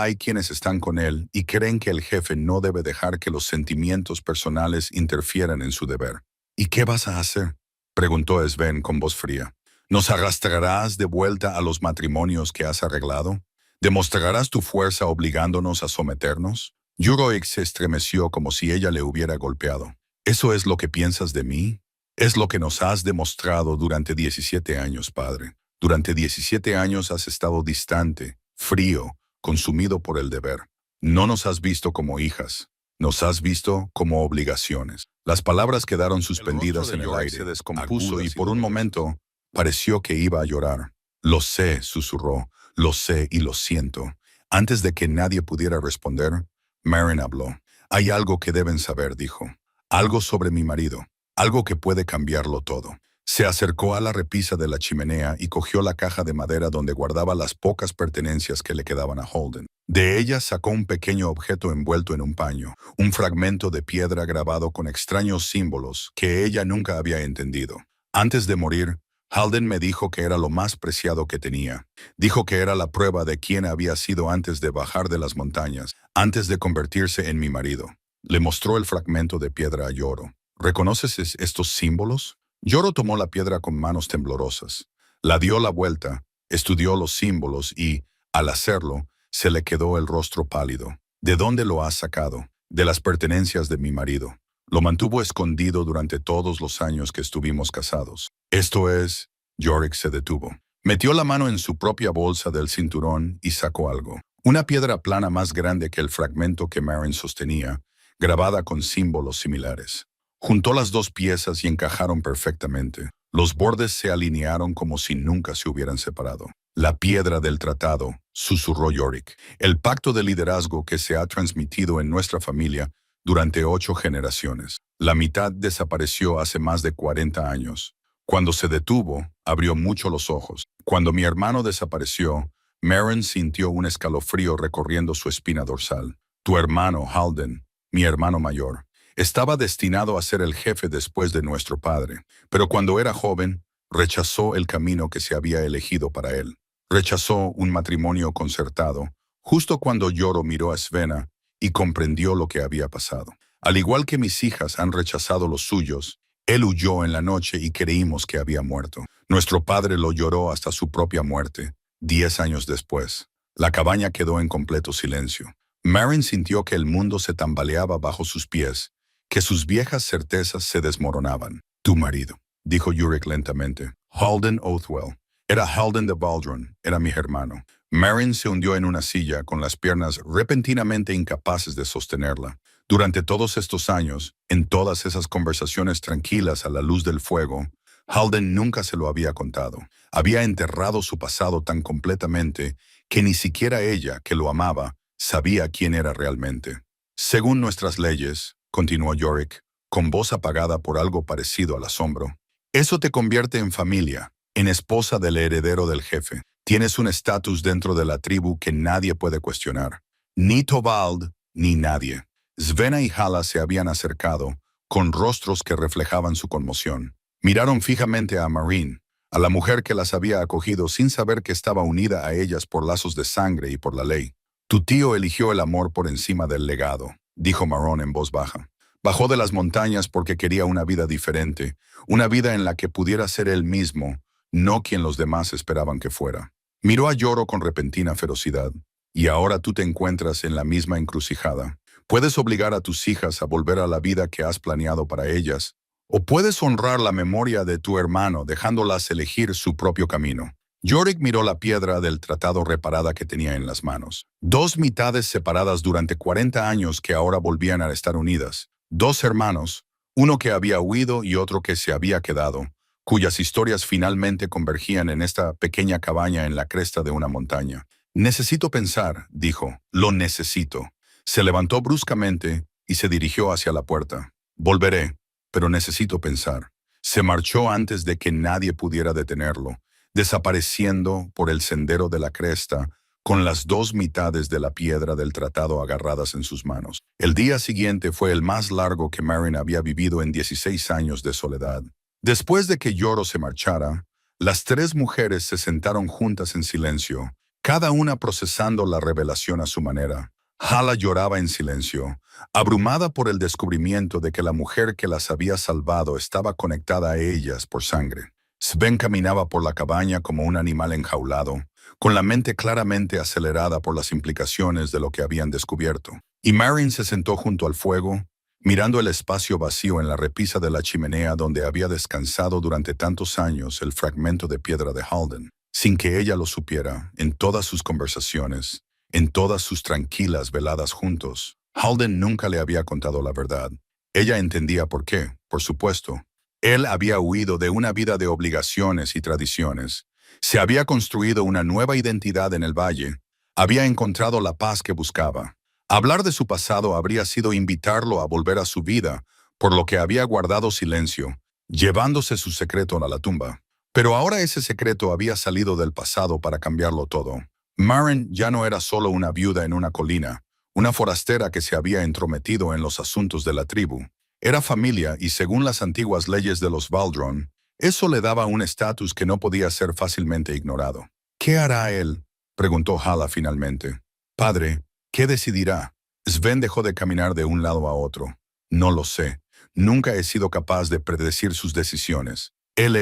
hay quienes están con él y creen que el jefe no debe dejar que los sentimientos personales interfieran en su deber». «¿Y qué vas a hacer?», preguntó Sven con voz fría. «¿Nos arrastrarás de vuelta a los matrimonios que has arreglado? ¿Demostrarás tu fuerza obligándonos a someternos?» Yoroik se estremeció como si ella le hubiera golpeado. «¿Eso es lo que piensas de mí? Es lo que nos has demostrado durante 17 años, padre. Durante 17 años has estado distante, frío, consumido por el deber. No nos has visto como hijas, nos has visto como obligaciones». Las palabras quedaron suspendidas en el aire, se descompuso y por un momento pareció que iba a llorar. «Lo sé», susurró, «lo sé y lo siento». Antes de que nadie pudiera responder, Marin habló. «Hay algo que deben saber», dijo. «Algo sobre mi marido, algo que puede cambiarlo todo». Se acercó a la repisa de la chimenea y cogió la caja de madera donde guardaba las pocas pertenencias que le quedaban a Holden. De ella sacó un pequeño objeto envuelto en un paño, un fragmento de piedra grabado con extraños símbolos que ella nunca había entendido. «Antes de morir, Holden me dijo que era lo más preciado que tenía. Dijo que era la prueba de quién había sido antes de bajar de las montañas, antes de convertirse en mi marido». Le mostró el fragmento de piedra a Yoro. «¿Reconoces estos símbolos?» Yoro tomó la piedra con manos temblorosas. La dio la vuelta, estudió los símbolos y, al hacerlo, se le quedó el rostro pálido. «¿De dónde lo has sacado?» «De las pertenencias de mi marido. Lo mantuvo escondido durante todos los años que estuvimos casados». «Esto es...» Yorick se detuvo. Metió la mano en su propia bolsa del cinturón y sacó algo. Una piedra plana más grande que el fragmento que Marin sostenía, grabada con símbolos similares. Juntó las dos piezas y encajaron perfectamente. Los bordes se alinearon como si nunca se hubieran separado. «La piedra del tratado», susurró Yorick. «El pacto de liderazgo que se ha transmitido en nuestra familia durante 8 generaciones. La mitad desapareció hace más de 40 años. Cuando se detuvo, abrió mucho los ojos. Cuando mi hermano desapareció, Marin sintió un escalofrío recorriendo su espina dorsal. Tu hermano, Halden, mi hermano mayor, estaba destinado a ser el jefe después de nuestro padre, pero cuando era joven, rechazó el camino que se había elegido para él. Rechazó un matrimonio concertado, justo cuando Yoro miró a Svena y comprendió lo que había pasado. Al igual que mis hijas han rechazado los suyos, él huyó en la noche y creímos que había muerto. Nuestro padre lo lloró hasta su propia muerte, 10 años después. La cabaña quedó en completo silencio. Marin sintió que el mundo se tambaleaba bajo sus pies, que sus viejas certezas se desmoronaban. Tu marido, dijo Yorick lentamente. Halden Oathwell. Era Halden de Baldron, era mi hermano. Marin se hundió en una silla con las piernas repentinamente incapaces de sostenerla. Durante todos estos años, en todas esas conversaciones tranquilas a la luz del fuego, Halden nunca se lo había contado. Había enterrado su pasado tan completamente que ni siquiera ella, que lo amaba, sabía quién era realmente. Según nuestras leyes, continuó Yorick, con voz apagada por algo parecido al asombro, eso te convierte en familia, en esposa del heredero del jefe. Tienes un estatus dentro de la tribu que nadie puede cuestionar. Ni Tobald, ni nadie. Svena y Hala se habían acercado, con rostros que reflejaban su conmoción. Miraron fijamente a Marin, a la mujer que las había acogido sin saber que estaba unida a ellas por lazos de sangre y por la ley. Tu tío eligió el amor por encima del legado, dijo Marrón en voz baja. Bajó de las montañas porque quería una vida diferente, una vida en la que pudiera ser él mismo, no quien los demás esperaban que fuera. Miró a Yoro con repentina ferocidad. Y ahora tú te encuentras en la misma encrucijada. Puedes obligar a tus hijas a volver a la vida que has planeado para ellas, o puedes honrar la memoria de tu hermano dejándolas elegir su propio camino. Yorick miró la piedra del tratado reparada que tenía en las manos. Dos mitades separadas durante 40 años que ahora volvían a estar unidas. Dos hermanos, uno que había huido y otro que se había quedado, cuyas historias finalmente convergían en esta pequeña cabaña en la cresta de una montaña. Necesito pensar, dijo. Lo necesito. Se levantó bruscamente y se dirigió hacia la puerta. Volveré, pero necesito pensar. Se marchó antes de que nadie pudiera detenerlo, desapareciendo por el sendero de la cresta, con las dos mitades de la piedra del tratado agarradas en sus manos. El día siguiente fue el más largo que Marin había vivido en 16 años de soledad. Después de que Yoro se marchara, las tres mujeres se sentaron juntas en silencio, cada una procesando la revelación a su manera. Hala lloraba en silencio, abrumada por el descubrimiento de que la mujer que las había salvado estaba conectada a ellas por sangre. Sven caminaba por la cabaña como un animal enjaulado, con la mente claramente acelerada por las implicaciones de lo que habían descubierto. Y Marin se sentó junto al fuego, mirando el espacio vacío en la repisa de la chimenea donde había descansado durante tantos años el fragmento de piedra de Halden. Sin que ella lo supiera, en todas sus conversaciones, en todas sus tranquilas veladas juntos, Halden nunca le había contado la verdad. Ella entendía por qué, por supuesto. Él había huido de una vida de obligaciones y tradiciones. Se había construido una nueva identidad en el valle. Había encontrado la paz que buscaba. Hablar de su pasado habría sido invitarlo a volver a su vida, por lo que había guardado silencio, llevándose su secreto a la tumba. Pero ahora ese secreto había salido del pasado para cambiarlo todo. Marin ya no era solo una viuda en una colina, una forastera que se había entrometido en los asuntos de la tribu. Era familia y según las antiguas leyes de los Baldron, eso le daba un estatus que no podía ser fácilmente ignorado. ¿Qué hará él?, preguntó Hala finalmente. Padre, ¿qué decidirá? Sven dejó de caminar de un lado a otro. No lo sé. Nunca he sido capaz de predecir sus decisiones. Él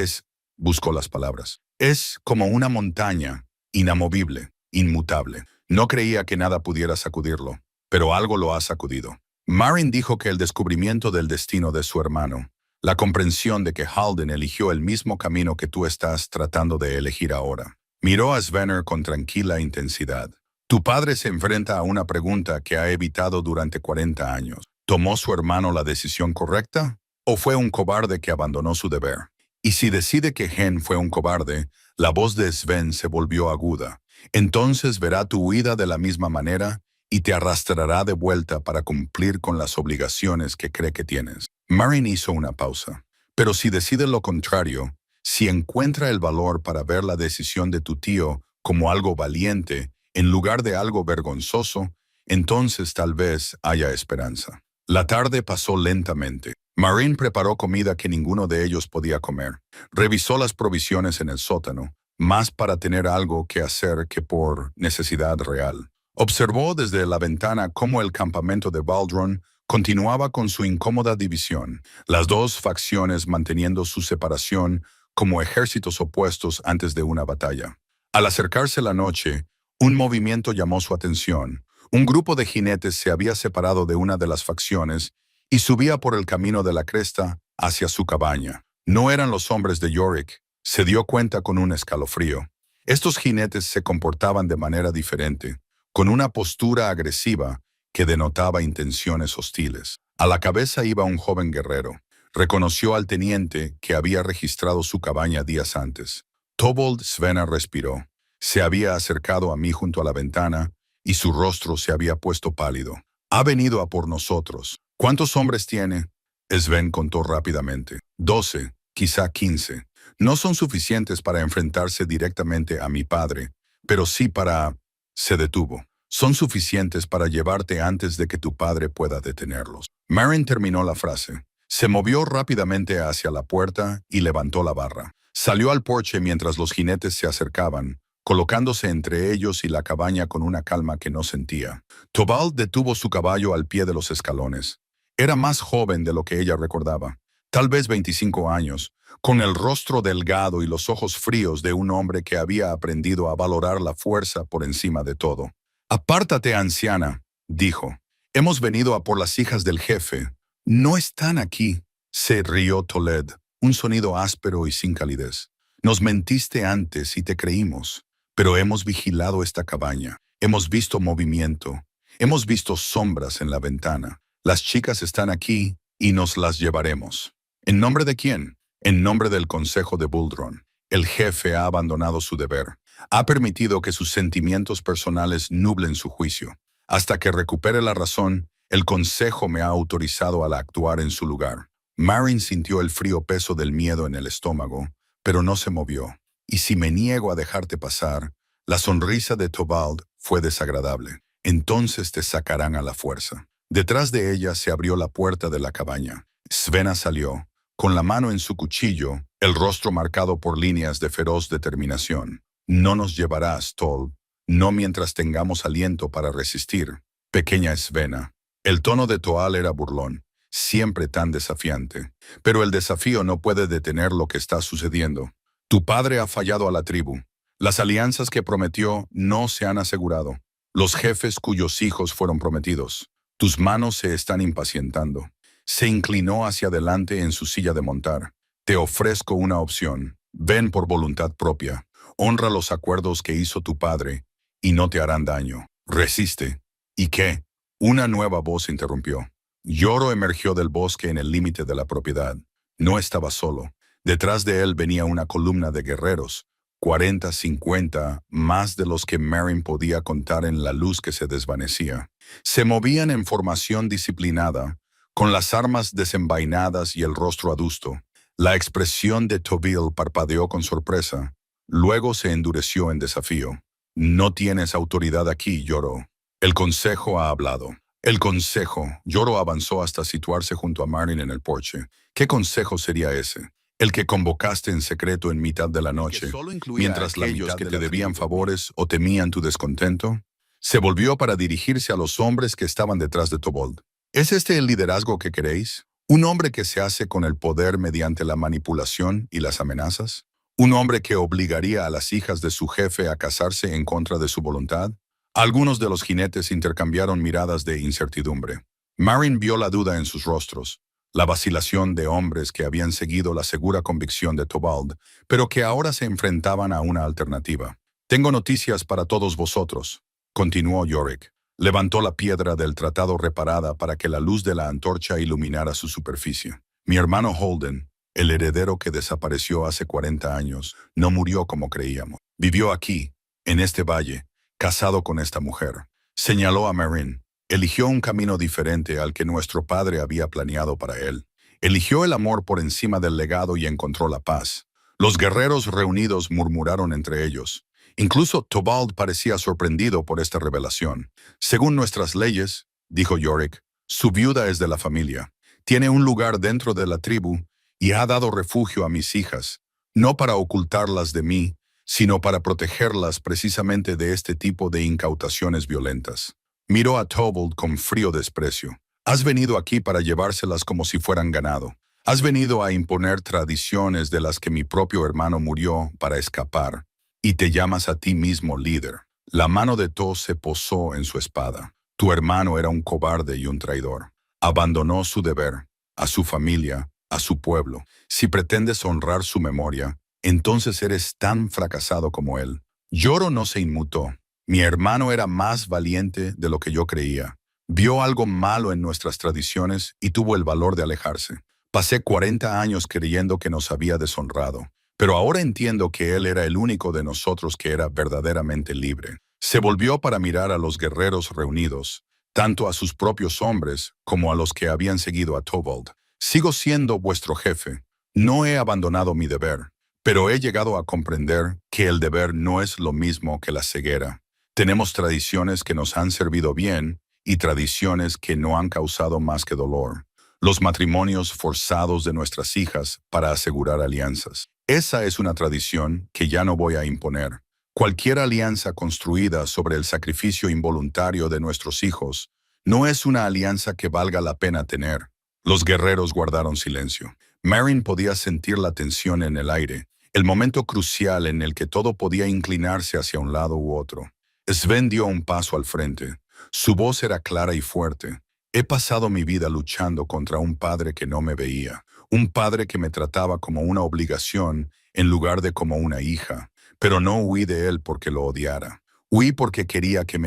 buscó las palabras. Es como una montaña, inamovible, inmutable. No creía que nada pudiera sacudirlo, pero algo lo ha sacudido. Marin dijo que el descubrimiento del destino de su hermano, la comprensión de que Halden eligió el mismo camino que tú estás tratando de elegir ahora. Miró a Svenner con tranquila intensidad. Tu padre se enfrenta a una pregunta que ha evitado durante 40 años. ¿Tomó su hermano la decisión correcta? ¿O fue un cobarde que abandonó su deber? Y si decide que Hen fue un cobarde, la voz de Sven se volvió aguda. Entonces verá tu huida de la misma manera y te arrastrará de vuelta para cumplir con las obligaciones que cree que tienes. Marin hizo una pausa. Pero si decide lo contrario, si encuentra el valor para ver la decisión de tu tío como algo valiente, en lugar de algo vergonzoso, Entonces tal vez haya esperanza. La tarde pasó lentamente. Marine preparó comida que ninguno de ellos podía comer. Revisó las provisiones en el sótano, más para tener algo que hacer que por necesidad real. Observó desde la ventana cómo el campamento de Baldron continuaba con su incómoda división, las dos facciones manteniendo su separación como ejércitos opuestos antes de una batalla. Al acercarse la noche, un movimiento llamó su atención. Un grupo de jinetes se había separado de una de las facciones y subía por el camino de la cresta hacia su cabaña. No eran los hombres de Yorick, se dio cuenta con un escalofrío. Estos jinetes se comportaban de manera diferente, con una postura agresiva que denotaba intenciones hostiles. A la cabeza iba un joven guerrero. Reconoció al teniente que había registrado su cabaña días antes. Tobold Svena respiró. Se había acercado a mí junto a la ventana y su rostro se había puesto pálido. Ha venido a por nosotros. ¿Cuántos hombres tiene? Sven contó rápidamente. 12, quizá 15. No son suficientes para enfrentarse directamente a mi padre, pero sí para... Se detuvo. Son suficientes para llevarte antes de que tu padre pueda detenerlos. Marin terminó la frase. Se movió rápidamente hacia la puerta y levantó la barra. Salió al porche mientras los jinetes se acercaban, colocándose entre ellos y la cabaña con una calma que no sentía. Tobald detuvo su caballo al pie de los escalones. Era más joven de lo que ella recordaba, tal vez 25 años, con el rostro delgado y los ojos fríos de un hombre que había aprendido a valorar la fuerza por encima de todo. «Apártate, anciana», dijo. «Hemos venido a por las hijas del jefe». «No están aquí», se rió Toled, un sonido áspero y sin calidez. «Nos mentiste antes y te creímos, pero hemos vigilado esta cabaña. Hemos visto movimiento. Hemos visto sombras en la ventana. Las chicas están aquí y nos las llevaremos». ¿En nombre de quién? En nombre del Consejo de Buldron. El jefe ha abandonado su deber. Ha permitido que sus sentimientos personales nublen su juicio. Hasta que recupere la razón, el Consejo me ha autorizado a actuar en su lugar. Marin sintió el frío peso del miedo en el estómago, pero no se movió. «Y si me niego a dejarte pasar», la sonrisa de Tobald fue desagradable. «Entonces te sacarán a la fuerza». Detrás de ella se abrió la puerta de la cabaña. Svena salió, con la mano en su cuchillo, el rostro marcado por líneas de feroz determinación. «No nos llevarás, Tol, no mientras tengamos aliento para resistir, pequeña Svena». El tono de Toal era burlón, siempre tan desafiante. «Pero el desafío no puede detener lo que está sucediendo. Tu padre ha fallado a la tribu. Las alianzas que prometió no se han asegurado. Los jefes cuyos hijos fueron prometidos. Tus manos se están impacientando». Se inclinó hacia adelante en su silla de montar. «Te ofrezco una opción. Ven por voluntad propia. Honra los acuerdos que hizo tu padre y no te harán daño. Resiste». «¿Y qué?». Una nueva voz interrumpió. Yoro emergió del bosque en el límite de la propiedad. No estaba solo. Detrás de él venía una columna de guerreros, 40, 50, más de los que Marin podía contar en la luz que se desvanecía. Se movían en formación disciplinada, con las armas desenvainadas y el rostro adusto. La expresión de Tobil parpadeó con sorpresa. Luego se endureció en desafío. «No tienes autoridad aquí, Yoro. El Consejo ha hablado». «El Consejo». Yoro avanzó hasta situarse junto a Marin en el porche. «¿Qué consejo sería ese? El que convocaste en secreto en mitad de la noche, mientras la mitad que te debían favores o temían tu descontento». Se volvió para dirigirse a los hombres que estaban detrás de Tobold. ¿Es este el liderazgo que queréis? ¿Un hombre que se hace con el poder mediante la manipulación y las amenazas? ¿Un hombre que obligaría a las hijas de su jefe a casarse en contra de su voluntad? Algunos de los jinetes intercambiaron miradas de incertidumbre. Marin vio la duda en sus rostros, la vacilación de hombres que habían seguido la segura convicción de Tobald, pero que ahora se enfrentaban a una alternativa. «Tengo noticias para todos vosotros», continuó Yorick. Levantó la piedra del tratado reparada para que la luz de la antorcha iluminara su superficie. «Mi hermano Holden, el heredero que desapareció hace 40 años, no murió como creíamos. Vivió aquí, en este valle, casado con esta mujer». Señaló a Marin. «Eligió un camino diferente al que nuestro padre había planeado para él. Eligió el amor por encima del legado y encontró la paz». Los guerreros reunidos murmuraron entre ellos. Incluso Tobald parecía sorprendido por esta revelación. Según nuestras leyes, dijo Yorick, su viuda es de la familia. Tiene un lugar dentro de la tribu y ha dado refugio a mis hijas, no para ocultarlas de mí, sino para protegerlas precisamente de este tipo de incautaciones violentas. Miró a Tobald con frío desprecio. Has venido aquí para llevárselas como si fueran ganado. Has venido a imponer tradiciones de las que mi propio hermano murió para escapar, y te llamas a ti mismo líder. La mano de To se posó en su espada. Tu hermano era un cobarde y un traidor. Abandonó su deber, a su familia, a su pueblo. Si pretendes honrar su memoria, entonces eres tan fracasado como él. Yoro no se inmutó. Mi hermano era más valiente de lo que yo creía. Vio algo malo en nuestras tradiciones y tuvo el valor de alejarse. Pasé 40 años creyendo que nos había deshonrado, pero ahora entiendo que él era el único de nosotros que era verdaderamente libre. Se volvió para mirar a los guerreros reunidos, tanto a sus propios hombres como a los que habían seguido a Tobald. Sigo siendo vuestro jefe. No he abandonado mi deber, pero he llegado a comprender que el deber no es lo mismo que la ceguera. Tenemos tradiciones que nos han servido bien y tradiciones que no han causado más que dolor. Los matrimonios forzados de nuestras hijas para asegurar alianzas. Esa es una tradición que ya no voy a imponer. Cualquier alianza construida sobre el sacrificio involuntario de nuestros hijos no es una alianza que valga la pena tener. Los guerreros guardaron silencio. Marin podía sentir la tensión en el aire, el momento crucial en el que todo podía inclinarse hacia un lado u otro. Sven dio un paso al frente. Su voz era clara y fuerte. He pasado mi vida luchando contra un padre que no me veía, un padre que me trataba como una obligación en lugar de como una hija, pero no huí de él porque lo odiara. Huí porque quería que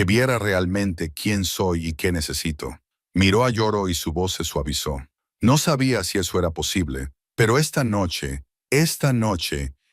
viera realmente quién soy y qué necesito. Miró a Yoro y su voz se suavizó. No sabía si eso era posible, pero esta noche,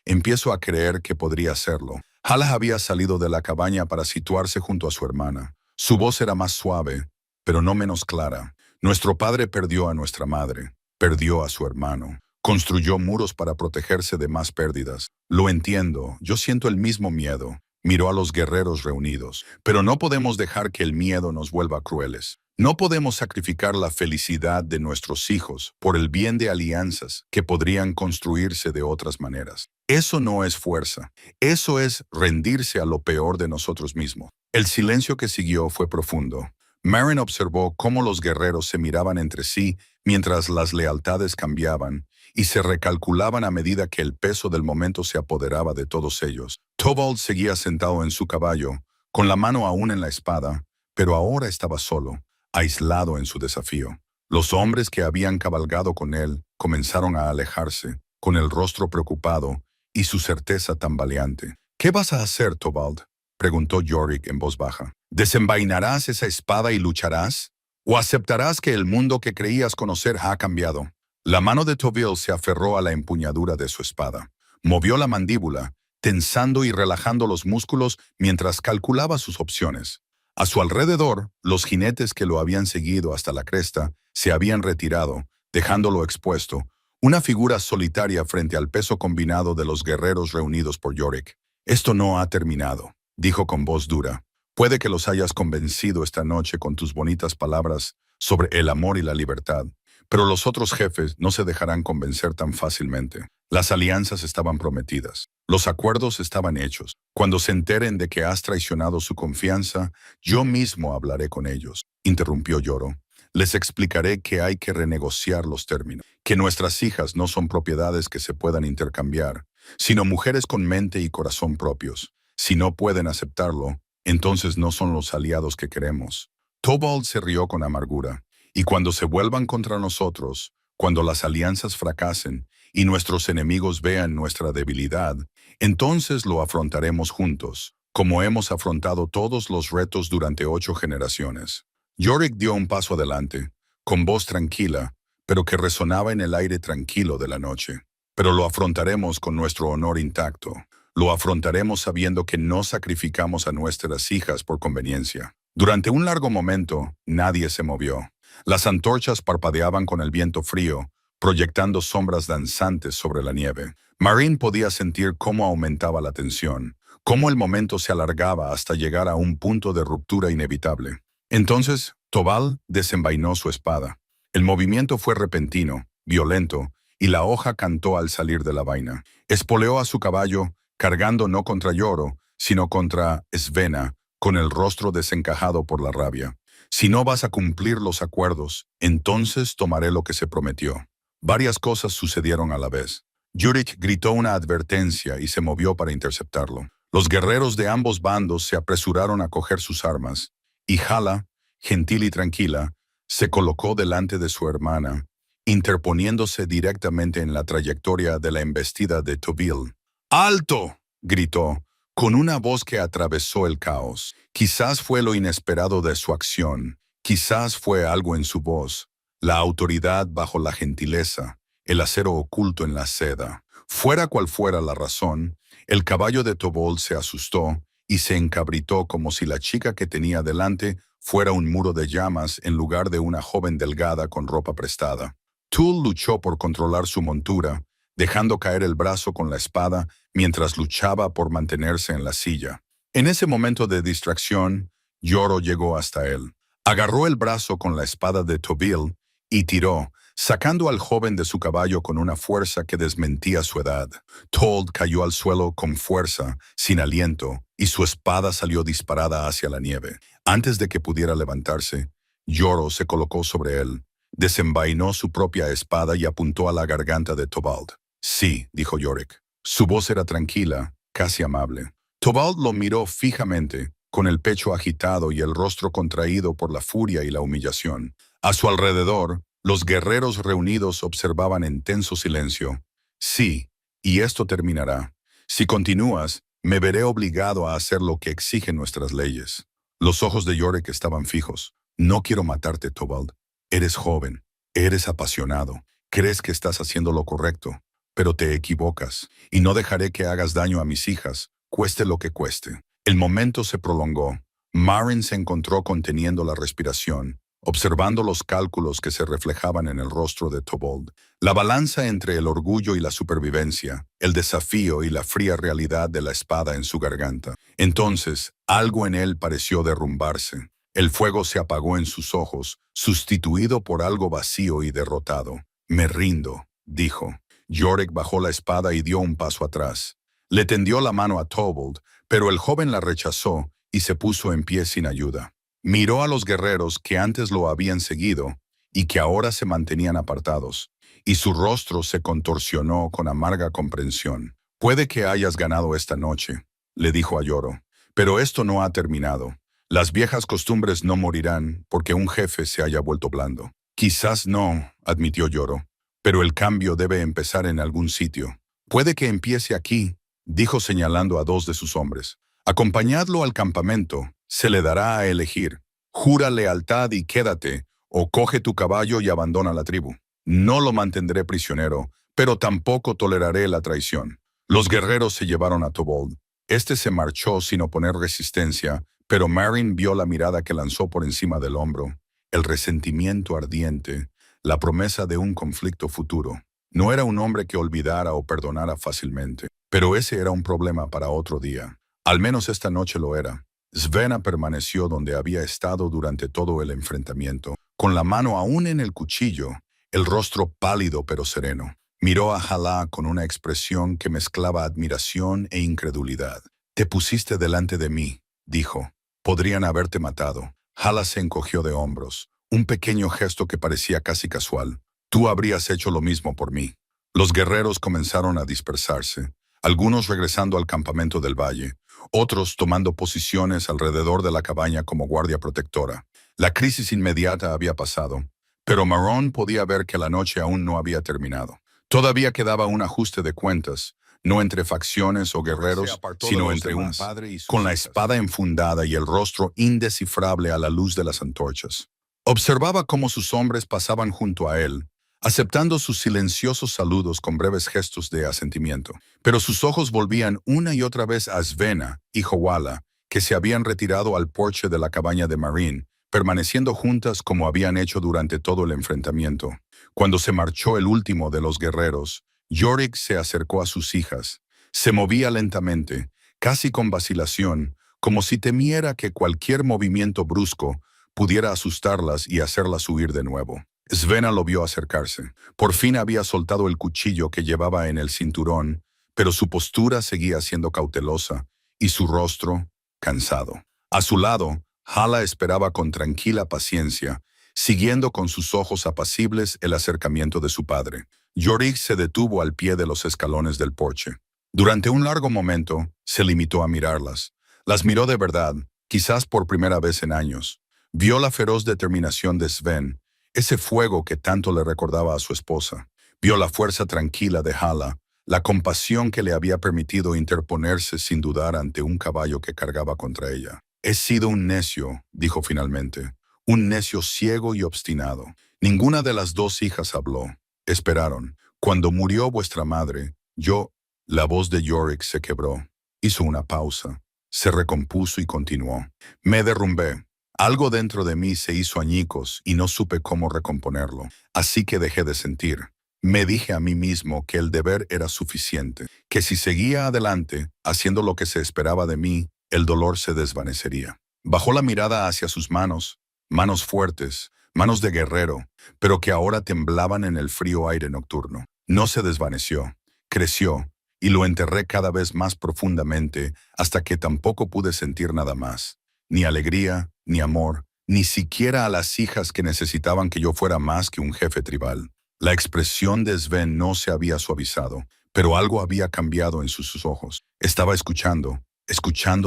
empiezo a creer que podría hacerlo. Hala había salido de la cabaña para situarse junto a su hermana. Su voz era más suave, pero no menos clara. Nuestro padre perdió a nuestra madre, perdió a su hermano. Construyó muros para protegerse de más pérdidas. Lo entiendo, yo siento el mismo miedo. Miró a los guerreros reunidos. Pero no podemos dejar que el miedo nos vuelva crueles. No podemos sacrificar la felicidad de nuestros hijos por el bien de alianzas que podrían construirse de otras maneras. Eso no es fuerza. Eso es rendirse a lo peor de nosotros mismos. El silencio que siguió fue profundo. Marin observó cómo los guerreros se miraban entre sí mientras las lealtades cambiaban y se recalculaban a medida que el peso del momento se apoderaba de todos ellos. Tobald seguía sentado en su caballo, con la mano aún en la espada, pero ahora estaba solo, aislado en su desafío. Los hombres que habían cabalgado con él comenzaron a alejarse, con el rostro preocupado y su certeza tambaleante. ¿Qué vas a hacer, Tobald?, preguntó Yorick en voz baja. ¿Desenvainarás esa espada y lucharás? ¿O aceptarás que el mundo que creías conocer ha cambiado? La mano de Tobald se aferró a la empuñadura de su espada. Movió la mandíbula, tensando y relajando los músculos mientras calculaba sus opciones. A su alrededor, los jinetes que lo habían seguido hasta la cresta se habían retirado, dejándolo expuesto, una figura solitaria frente al peso combinado de los guerreros reunidos por Yorick. Esto no ha terminado, dijo con voz dura. Puede que los hayas convencido esta noche con tus bonitas palabras sobre el amor y la libertad, pero los otros jefes no se dejarán convencer tan fácilmente. Las alianzas estaban prometidas. Los acuerdos estaban hechos. Cuando se enteren de que has traicionado su confianza, yo mismo hablaré con ellos, interrumpió Yoro. Les explicaré que hay que renegociar los términos, que nuestras hijas no son propiedades que se puedan intercambiar, sino mujeres con mente y corazón propios. Si no pueden aceptarlo, entonces no son los aliados que queremos. Tobald se rió con amargura. Y cuando se vuelvan contra nosotros, cuando las alianzas fracasen y nuestros enemigos vean nuestra debilidad, entonces lo afrontaremos juntos, como hemos afrontado todos los retos durante 8 generaciones. Yorick dio un paso adelante, con voz tranquila, pero que resonaba en el aire tranquilo de la noche. Pero lo afrontaremos con nuestro honor intacto. Lo afrontaremos sabiendo que no sacrificamos a nuestras hijas por conveniencia. Durante un largo momento, nadie se movió. Las antorchas parpadeaban con el viento frío, proyectando sombras danzantes sobre la nieve. Marine podía sentir cómo aumentaba la tensión, cómo el momento se alargaba hasta llegar a un punto de ruptura inevitable. Entonces, Tobal desenvainó su espada. El movimiento fue repentino, violento, y la hoja cantó al salir de la vaina. Espoleó a su caballo, cargando no contra Yoro, sino contra Svena, con el rostro desencajado por la rabia. Si no vas a cumplir los acuerdos, entonces tomaré lo que se prometió. Varias cosas sucedieron a la vez. Yurich gritó una advertencia y se movió para interceptarlo. Los guerreros de ambos bandos se apresuraron a coger sus armas, y Hala, gentil y tranquila, se colocó delante de su hermana, interponiéndose directamente en la trayectoria de la embestida de Tobil. ¡Alto!, gritó, con una voz que atravesó el caos. Quizás fue lo inesperado de su acción, quizás fue algo en su voz, la autoridad bajo la gentileza, el acero oculto en la seda. Fuera cual fuera la razón, el caballo de Tobol se asustó y se encabritó como si la chica que tenía delante fuera un muro de llamas en lugar de una joven delgada con ropa prestada. Tool luchó por controlar su montura, dejando caer el brazo con la espada mientras luchaba por mantenerse en la silla. En ese momento de distracción, Yoro llegó hasta él. Agarró el brazo con la espada de Tobil y tiró, sacando al joven de su caballo con una fuerza que desmentía su edad. Told cayó al suelo con fuerza, sin aliento, y su espada salió disparada hacia la nieve. Antes de que pudiera levantarse, Yoro se colocó sobre él, desenvainó su propia espada y apuntó a la garganta de Tobald. Sí, dijo Yorick. Su voz era tranquila, casi amable. Tobald lo miró fijamente, con el pecho agitado y el rostro contraído por la furia y la humillación. A su alrededor, los guerreros reunidos observaban en tenso silencio. Sí, y esto terminará. Si continúas, me veré obligado a hacer lo que exigen nuestras leyes. Los ojos de Yorick estaban fijos. No quiero matarte, Tobald. Eres joven, eres apasionado, crees que estás haciendo lo correcto, pero te equivocas, y no dejaré que hagas daño a mis hijas, cueste lo que cueste. El momento se prolongó. Maren se encontró conteniendo la respiración, observando los cálculos que se reflejaban en el rostro de Tobald. La balanza entre el orgullo y la supervivencia, el desafío y la fría realidad de la espada en su garganta. Entonces, algo en él pareció derrumbarse. El fuego se apagó en sus ojos, sustituido por algo vacío y derrotado. Me rindo, dijo. Yorick bajó la espada y dio un paso atrás. Le tendió la mano a Tobald, pero el joven la rechazó y se puso en pie sin ayuda. Miró a los guerreros que antes lo habían seguido y que ahora se mantenían apartados, y su rostro se contorsionó con amarga comprensión. Puede que hayas ganado esta noche, le dijo a Yoro, pero esto no ha terminado. Las viejas costumbres no morirán porque un jefe se haya vuelto blando. Quizás no, admitió Yoro, pero el cambio debe empezar en algún sitio. Puede que empiece aquí, dijo señalando a dos de sus hombres. Acompañadlo al campamento, se le dará a elegir. Jura lealtad y quédate, o coge tu caballo y abandona la tribu. No lo mantendré prisionero, pero tampoco toleraré la traición. Los guerreros se llevaron a Tobald. Este se marchó sin oponer resistencia, pero Maren vio la mirada que lanzó por encima del hombro, el resentimiento ardiente, la promesa de un conflicto futuro. No era un hombre que olvidara o perdonara fácilmente, pero ese era un problema para otro día. Al menos esta noche lo era. Svena permaneció donde había estado durante todo el enfrentamiento, con la mano aún en el cuchillo, el rostro pálido pero sereno. Miró a Hala con una expresión que mezclaba admiración e incredulidad. Te pusiste delante de mí, dijo. Podrían haberte matado. Hala se encogió de hombros, un pequeño gesto que parecía casi casual. Tú habrías hecho lo mismo por mí. Los guerreros comenzaron a dispersarse, algunos regresando al campamento del valle, otros tomando posiciones alrededor de la cabaña como guardia protectora. La crisis inmediata había pasado, pero Marone podía ver que la noche aún no había terminado. Todavía quedaba un ajuste de cuentas, no entre facciones o guerreros, sino entre un padre y con la espada enfundada y el rostro indescifrable a la luz de las antorchas. Observaba cómo sus hombres pasaban junto a él, aceptando sus silenciosos saludos con breves gestos de asentimiento. Pero sus ojos volvían una y otra vez a Svena y Howala, que se habían retirado al porche de la cabaña de Marine, permaneciendo juntas como habían hecho durante todo el enfrentamiento. Cuando se marchó el último de los guerreros, Yorick se acercó a sus hijas. Se movía lentamente, casi con vacilación, como si temiera que cualquier movimiento brusco pudiera asustarlas y hacerlas huir de nuevo. Svenna lo vio acercarse. Por fin había soltado el cuchillo que llevaba en el cinturón, pero su postura seguía siendo cautelosa y su rostro cansado. A su lado, Hala esperaba con tranquila paciencia, siguiendo con sus ojos apacibles el acercamiento de su padre. Yorick se detuvo al pie de los escalones del porche. Durante un largo momento, se limitó a mirarlas. Las miró de verdad, quizás por primera vez en años. Vio la feroz determinación de Sven, ese fuego que tanto le recordaba a su esposa. Vio la fuerza tranquila de Hala, la compasión que le había permitido interponerse sin dudar ante un caballo que cargaba contra ella. «He sido un necio», dijo finalmente, «un necio ciego y obstinado». Ninguna de las dos hijas habló. Esperaron. «Cuando murió vuestra madre, yo...» La voz de Yorick se quebró. Hizo una pausa. Se recompuso y continuó. «Me derrumbé. Algo dentro de mí se hizo añicos y no supe cómo recomponerlo. Así que dejé de sentir. Me dije a mí mismo que el deber era suficiente, que si seguía adelante, haciendo lo que se esperaba de mí, el dolor se desvanecería». Bajó la mirada hacia sus manos, manos fuertes, manos de guerrero, pero que ahora temblaban en el frío aire nocturno. No se desvaneció, creció, y lo enterré cada vez más profundamente hasta que tampoco pude sentir nada más. Ni alegría, ni amor, ni siquiera a las hijas que necesitaban que yo fuera más que un jefe tribal. La expresión de Sven no se había suavizado, pero algo había cambiado en sus ojos. Estaba escuchando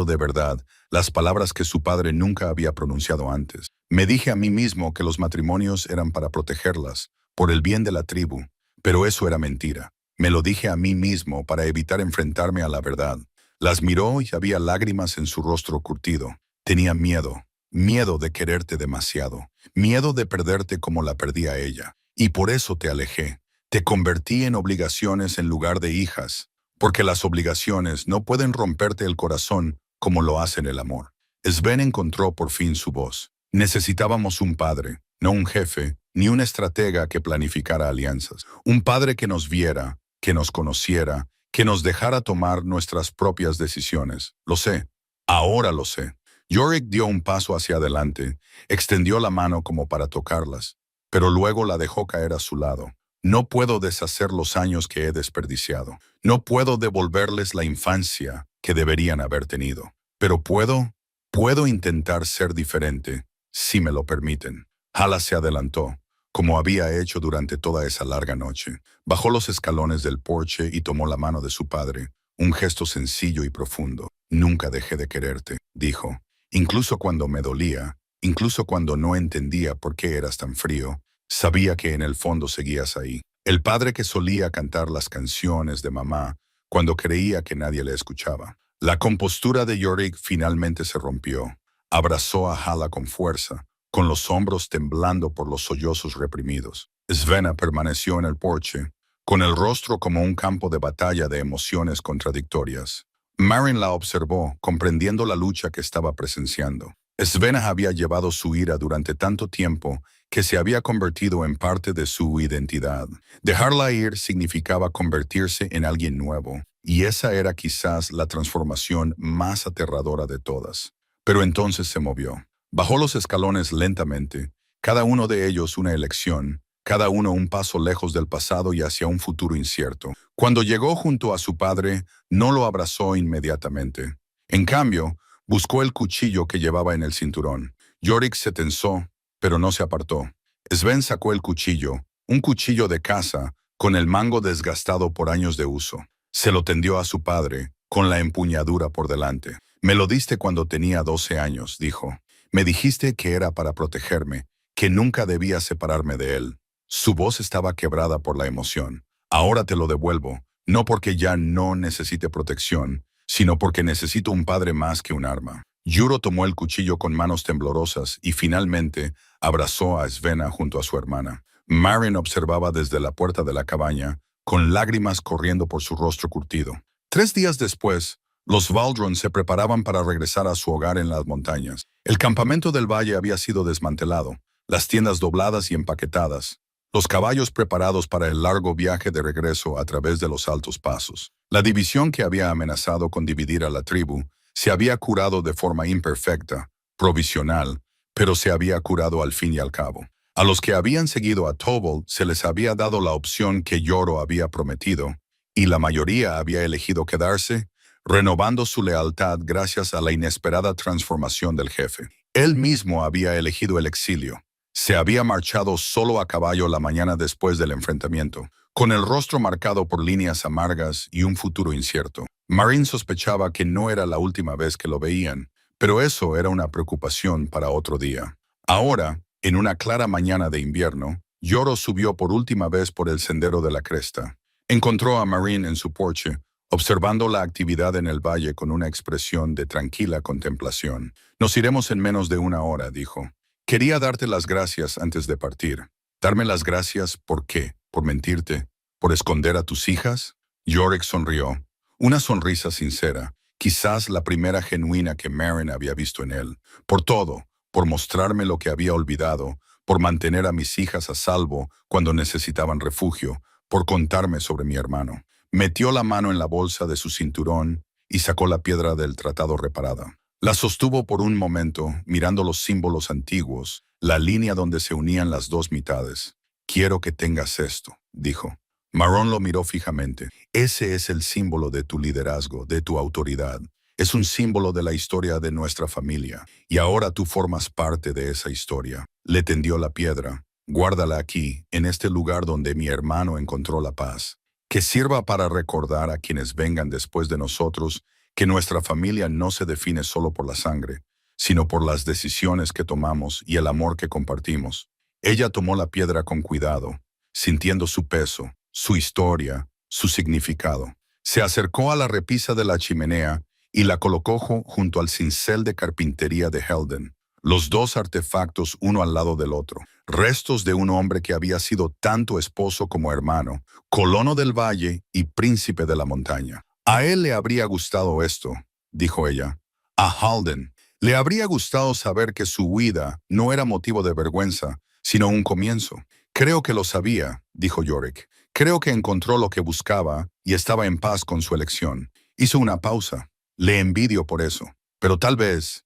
de verdad las palabras que su padre nunca había pronunciado antes. Me dije a mí mismo que los matrimonios eran para protegerlas, por el bien de la tribu, pero eso era mentira. Me lo dije a mí mismo para evitar enfrentarme a la verdad. Las miró y había lágrimas en su rostro curtido. Tenía miedo, miedo de quererte demasiado, miedo de perderte como la perdí a ella. Y por eso te alejé. Te convertí en obligaciones en lugar de hijas, porque las obligaciones no pueden romperte el corazón como lo hacen el amor. Sven encontró por fin su voz. Necesitábamos un padre, no un jefe, ni un estratega que planificara alianzas. Un padre que nos viera, que nos conociera, que nos dejara tomar nuestras propias decisiones. Lo sé. Ahora lo sé. Yorick dio un paso hacia adelante, extendió la mano como para tocarlas, pero luego la dejó caer a su lado. No puedo deshacer los años que he desperdiciado. No puedo devolverles la infancia que deberían haber tenido. Pero puedo intentar ser diferente, si me lo permiten. Hala se adelantó, como había hecho durante toda esa larga noche. Bajó los escalones del porche y tomó la mano de su padre, un gesto sencillo y profundo. «Nunca dejé de quererte», dijo. «Incluso cuando me dolía, incluso cuando no entendía por qué eras tan frío, sabía que en el fondo seguías ahí. El padre que solía cantar las canciones de mamá cuando creía que nadie le escuchaba». La compostura de Yorick finalmente se rompió. Abrazó a Hala con fuerza, con los hombros temblando por los sollozos reprimidos. Svenna permaneció en el porche, con el rostro como un campo de batalla de emociones contradictorias. Maren la observó, comprendiendo la lucha que estaba presenciando. Svenna había llevado su ira durante tanto tiempo que se había convertido en parte de su identidad. Dejarla ir significaba convertirse en alguien nuevo, y esa era quizás la transformación más aterradora de todas. Pero entonces se movió. Bajó los escalones lentamente, cada uno de ellos una elección, cada uno un paso lejos del pasado y hacia un futuro incierto. Cuando llegó junto a su padre, no lo abrazó inmediatamente. En cambio, buscó el cuchillo que llevaba en el cinturón. Yorick se tensó, pero no se apartó. Sven sacó el cuchillo, un cuchillo de caza, con el mango desgastado por años de uso. Se lo tendió a su padre, con la empuñadura por delante. «Me lo diste cuando tenía 12 años», dijo. «Me dijiste que era para protegerme, que nunca debía separarme de él». Su voz estaba quebrada por la emoción. «Ahora te lo devuelvo, no porque ya no necesite protección, sino porque necesito un padre más que un arma». Yuro tomó el cuchillo con manos temblorosas y finalmente abrazó a Svenna junto a su hermana. Maren observaba desde la puerta de la cabaña, con lágrimas corriendo por su rostro curtido. 3 días después, los Valdron se preparaban para regresar a su hogar en las montañas. El campamento del valle había sido desmantelado, las tiendas dobladas y empaquetadas. los caballos preparados para el largo viaje de regreso a través de los altos pasos. La división que había amenazado con dividir a la tribu se había curado de forma imperfecta, provisional, pero se había curado al fin y al cabo. A los que habían seguido a Tobal se les había dado la opción que Yoro había prometido, y la mayoría había elegido quedarse, renovando su lealtad gracias a la inesperada transformación del jefe. Él mismo había elegido el exilio. Se había marchado solo a caballo la mañana después del enfrentamiento, con el rostro marcado por líneas amargas y un futuro incierto. Marine sospechaba que no era la última vez que lo veían, pero eso era una preocupación para otro día. Ahora, en una clara mañana de invierno, Yoro subió por última vez por el sendero de la cresta. Encontró a Marine en su porche, observando la actividad en el valle con una expresión de tranquila contemplación. «Nos iremos en menos de una hora», dijo. «Quería darte las gracias antes de partir». «¿Darme las gracias por qué? ¿Por mentirte? ¿Por esconder a tus hijas?» Yorick sonrió. Una sonrisa sincera, quizás la primera genuina que Maren había visto en él. «Por todo, por mostrarme lo que había olvidado, por mantener a mis hijas a salvo cuando necesitaban refugio, por contarme sobre mi hermano». Metió la mano en la bolsa de su cinturón y sacó la piedra del tratado reparada. La sostuvo por un momento, mirando los símbolos antiguos, la línea donde se unían las dos mitades. «Quiero que tengas esto», dijo. Marrón lo miró fijamente. «Ese es el símbolo de tu liderazgo, de tu autoridad. Es un símbolo de la historia de nuestra familia, y ahora tú formas parte de esa historia». Le tendió la piedra. «Guárdala aquí, en este lugar donde mi hermano encontró la paz. Que sirva para recordar a quienes vengan después de nosotros que nuestra familia no se define solo por la sangre, sino por las decisiones que tomamos y el amor que compartimos». Ella tomó la piedra con cuidado, sintiendo su peso, su historia, su significado. Se acercó a la repisa de la chimenea y la colocó junto al cincel de carpintería de Helden, los dos artefactos uno al lado del otro, restos de un hombre que había sido tanto esposo como hermano, colono del valle y príncipe de la montaña. «A él le habría gustado esto», dijo ella. «A Halden le habría gustado saber que su huida no era motivo de vergüenza, sino un comienzo». «Creo que lo sabía», dijo Yorick. «Creo que encontró lo que buscaba y estaba en paz con su elección». Hizo una pausa. «Le envidio por eso. Pero tal vez,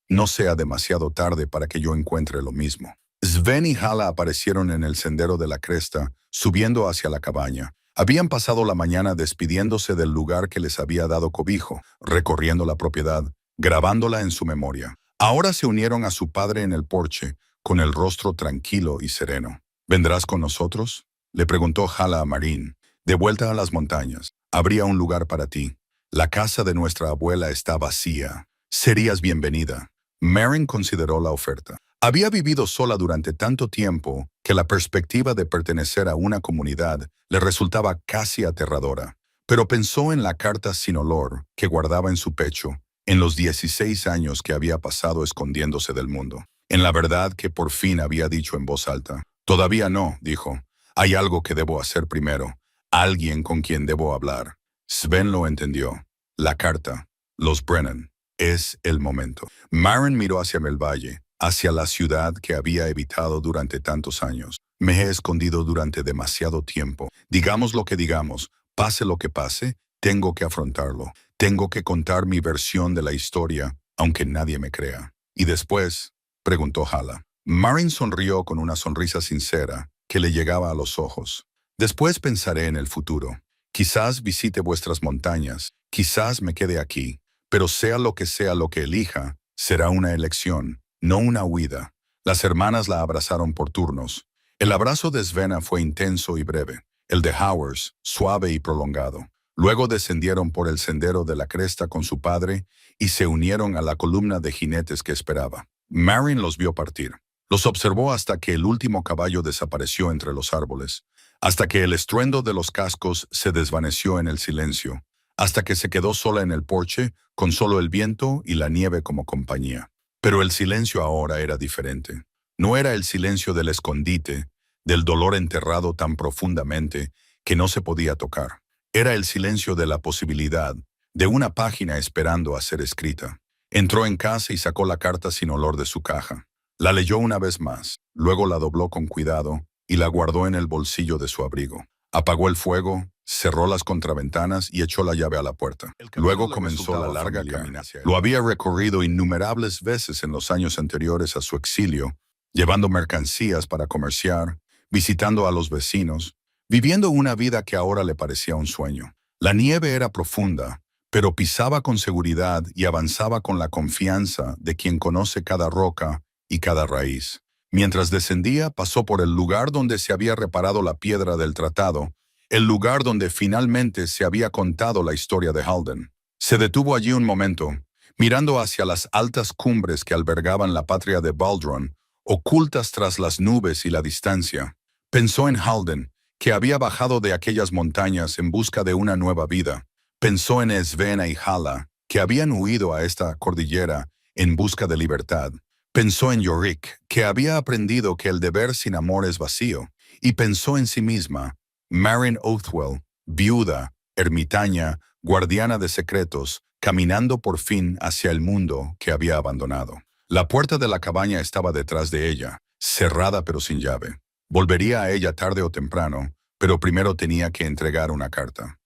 no sea demasiado tarde para que yo encuentre lo mismo». Sven y Hala aparecieron en el sendero de la cresta, subiendo hacia la cabaña. Habían pasado la mañana despidiéndose del lugar que les había dado cobijo, recorriendo la propiedad, grabándola en su memoria. Ahora se unieron a su padre en el porche, con el rostro tranquilo y sereno. «¿Vendrás con nosotros?», le preguntó Hala a Marine. «De vuelta a las montañas. Habría un lugar para ti. La casa de nuestra abuela está vacía. Serías bienvenida». Maren consideró la oferta. Había vivido sola durante tanto tiempo que la perspectiva de pertenecer a una comunidad le resultaba casi aterradora. Pero pensó en la carta sin olor que guardaba en su pecho, en los 16 años que había pasado escondiéndose del mundo, en la verdad que por fin había dicho en voz alta. «Todavía no», dijo. «Hay algo que debo hacer primero, alguien con quien debo hablar». Sven lo entendió. La carta, los Brennan. Es el momento. Maren miró hacia el valle, hacia la ciudad que había evitado durante tantos años. «Me he escondido durante demasiado tiempo. Digamos lo que digamos, pase lo que pase, tengo que afrontarlo. Tengo que contar mi versión de la historia, aunque nadie me crea». «¿Y después?», preguntó Hala. Maren sonrió con una sonrisa sincera que le llegaba a los ojos. «Después pensaré en el futuro. Quizás visite vuestras montañas, quizás me quede aquí. Pero sea lo que elija, será una elección, no una huida». Las hermanas la abrazaron por turnos. El abrazo de Svenna fue intenso y breve, el de Howers, suave y prolongado. Luego descendieron por el sendero de la cresta con su padre y se unieron a la columna de jinetes que esperaba. Maren los vio partir. Los observó hasta que el último caballo desapareció entre los árboles, hasta que el estruendo de los cascos se desvaneció en el silencio, hasta que se quedó sola en el porche, con solo el viento y la nieve como compañía. Pero el silencio ahora era diferente. No era el silencio del escondite, del dolor enterrado tan profundamente que no se podía tocar. Era el silencio de la posibilidad, de una página esperando a ser escrita. Entró en casa y sacó la carta sin olor de su caja. La leyó una vez más, luego la dobló con cuidado y la guardó en el bolsillo de su abrigo. Apagó el fuego, cerró las contraventanas y echó la llave a la puerta. Luego comenzó la larga caminata. Lo había recorrido innumerables veces en los años anteriores a su exilio, llevando mercancías para comerciar, visitando a los vecinos, viviendo una vida que ahora le parecía un sueño. La nieve era profunda, pero pisaba con seguridad y avanzaba con la confianza de quien conoce cada roca y cada raíz. Mientras descendía, pasó por el lugar donde se había reparado la piedra del tratado, el lugar donde finalmente se había contado la historia de Halden. Se detuvo allí un momento, mirando hacia las altas cumbres que albergaban la patria de Baldron, ocultas tras las nubes y la distancia. Pensó en Halden, que había bajado de aquellas montañas en busca de una nueva vida. Pensó en Svenna y Hala, que habían huido a esta cordillera en busca de libertad. Pensó en Yorick, que había aprendido que el deber sin amor es vacío. Y pensó en sí misma, Maren Oathwell, viuda, ermitaña, guardiana de secretos, caminando por fin hacia el mundo que había abandonado. La puerta de la cabaña estaba detrás de ella, cerrada pero sin llave. Volvería a ella tarde o temprano, pero primero tenía que entregar una carta.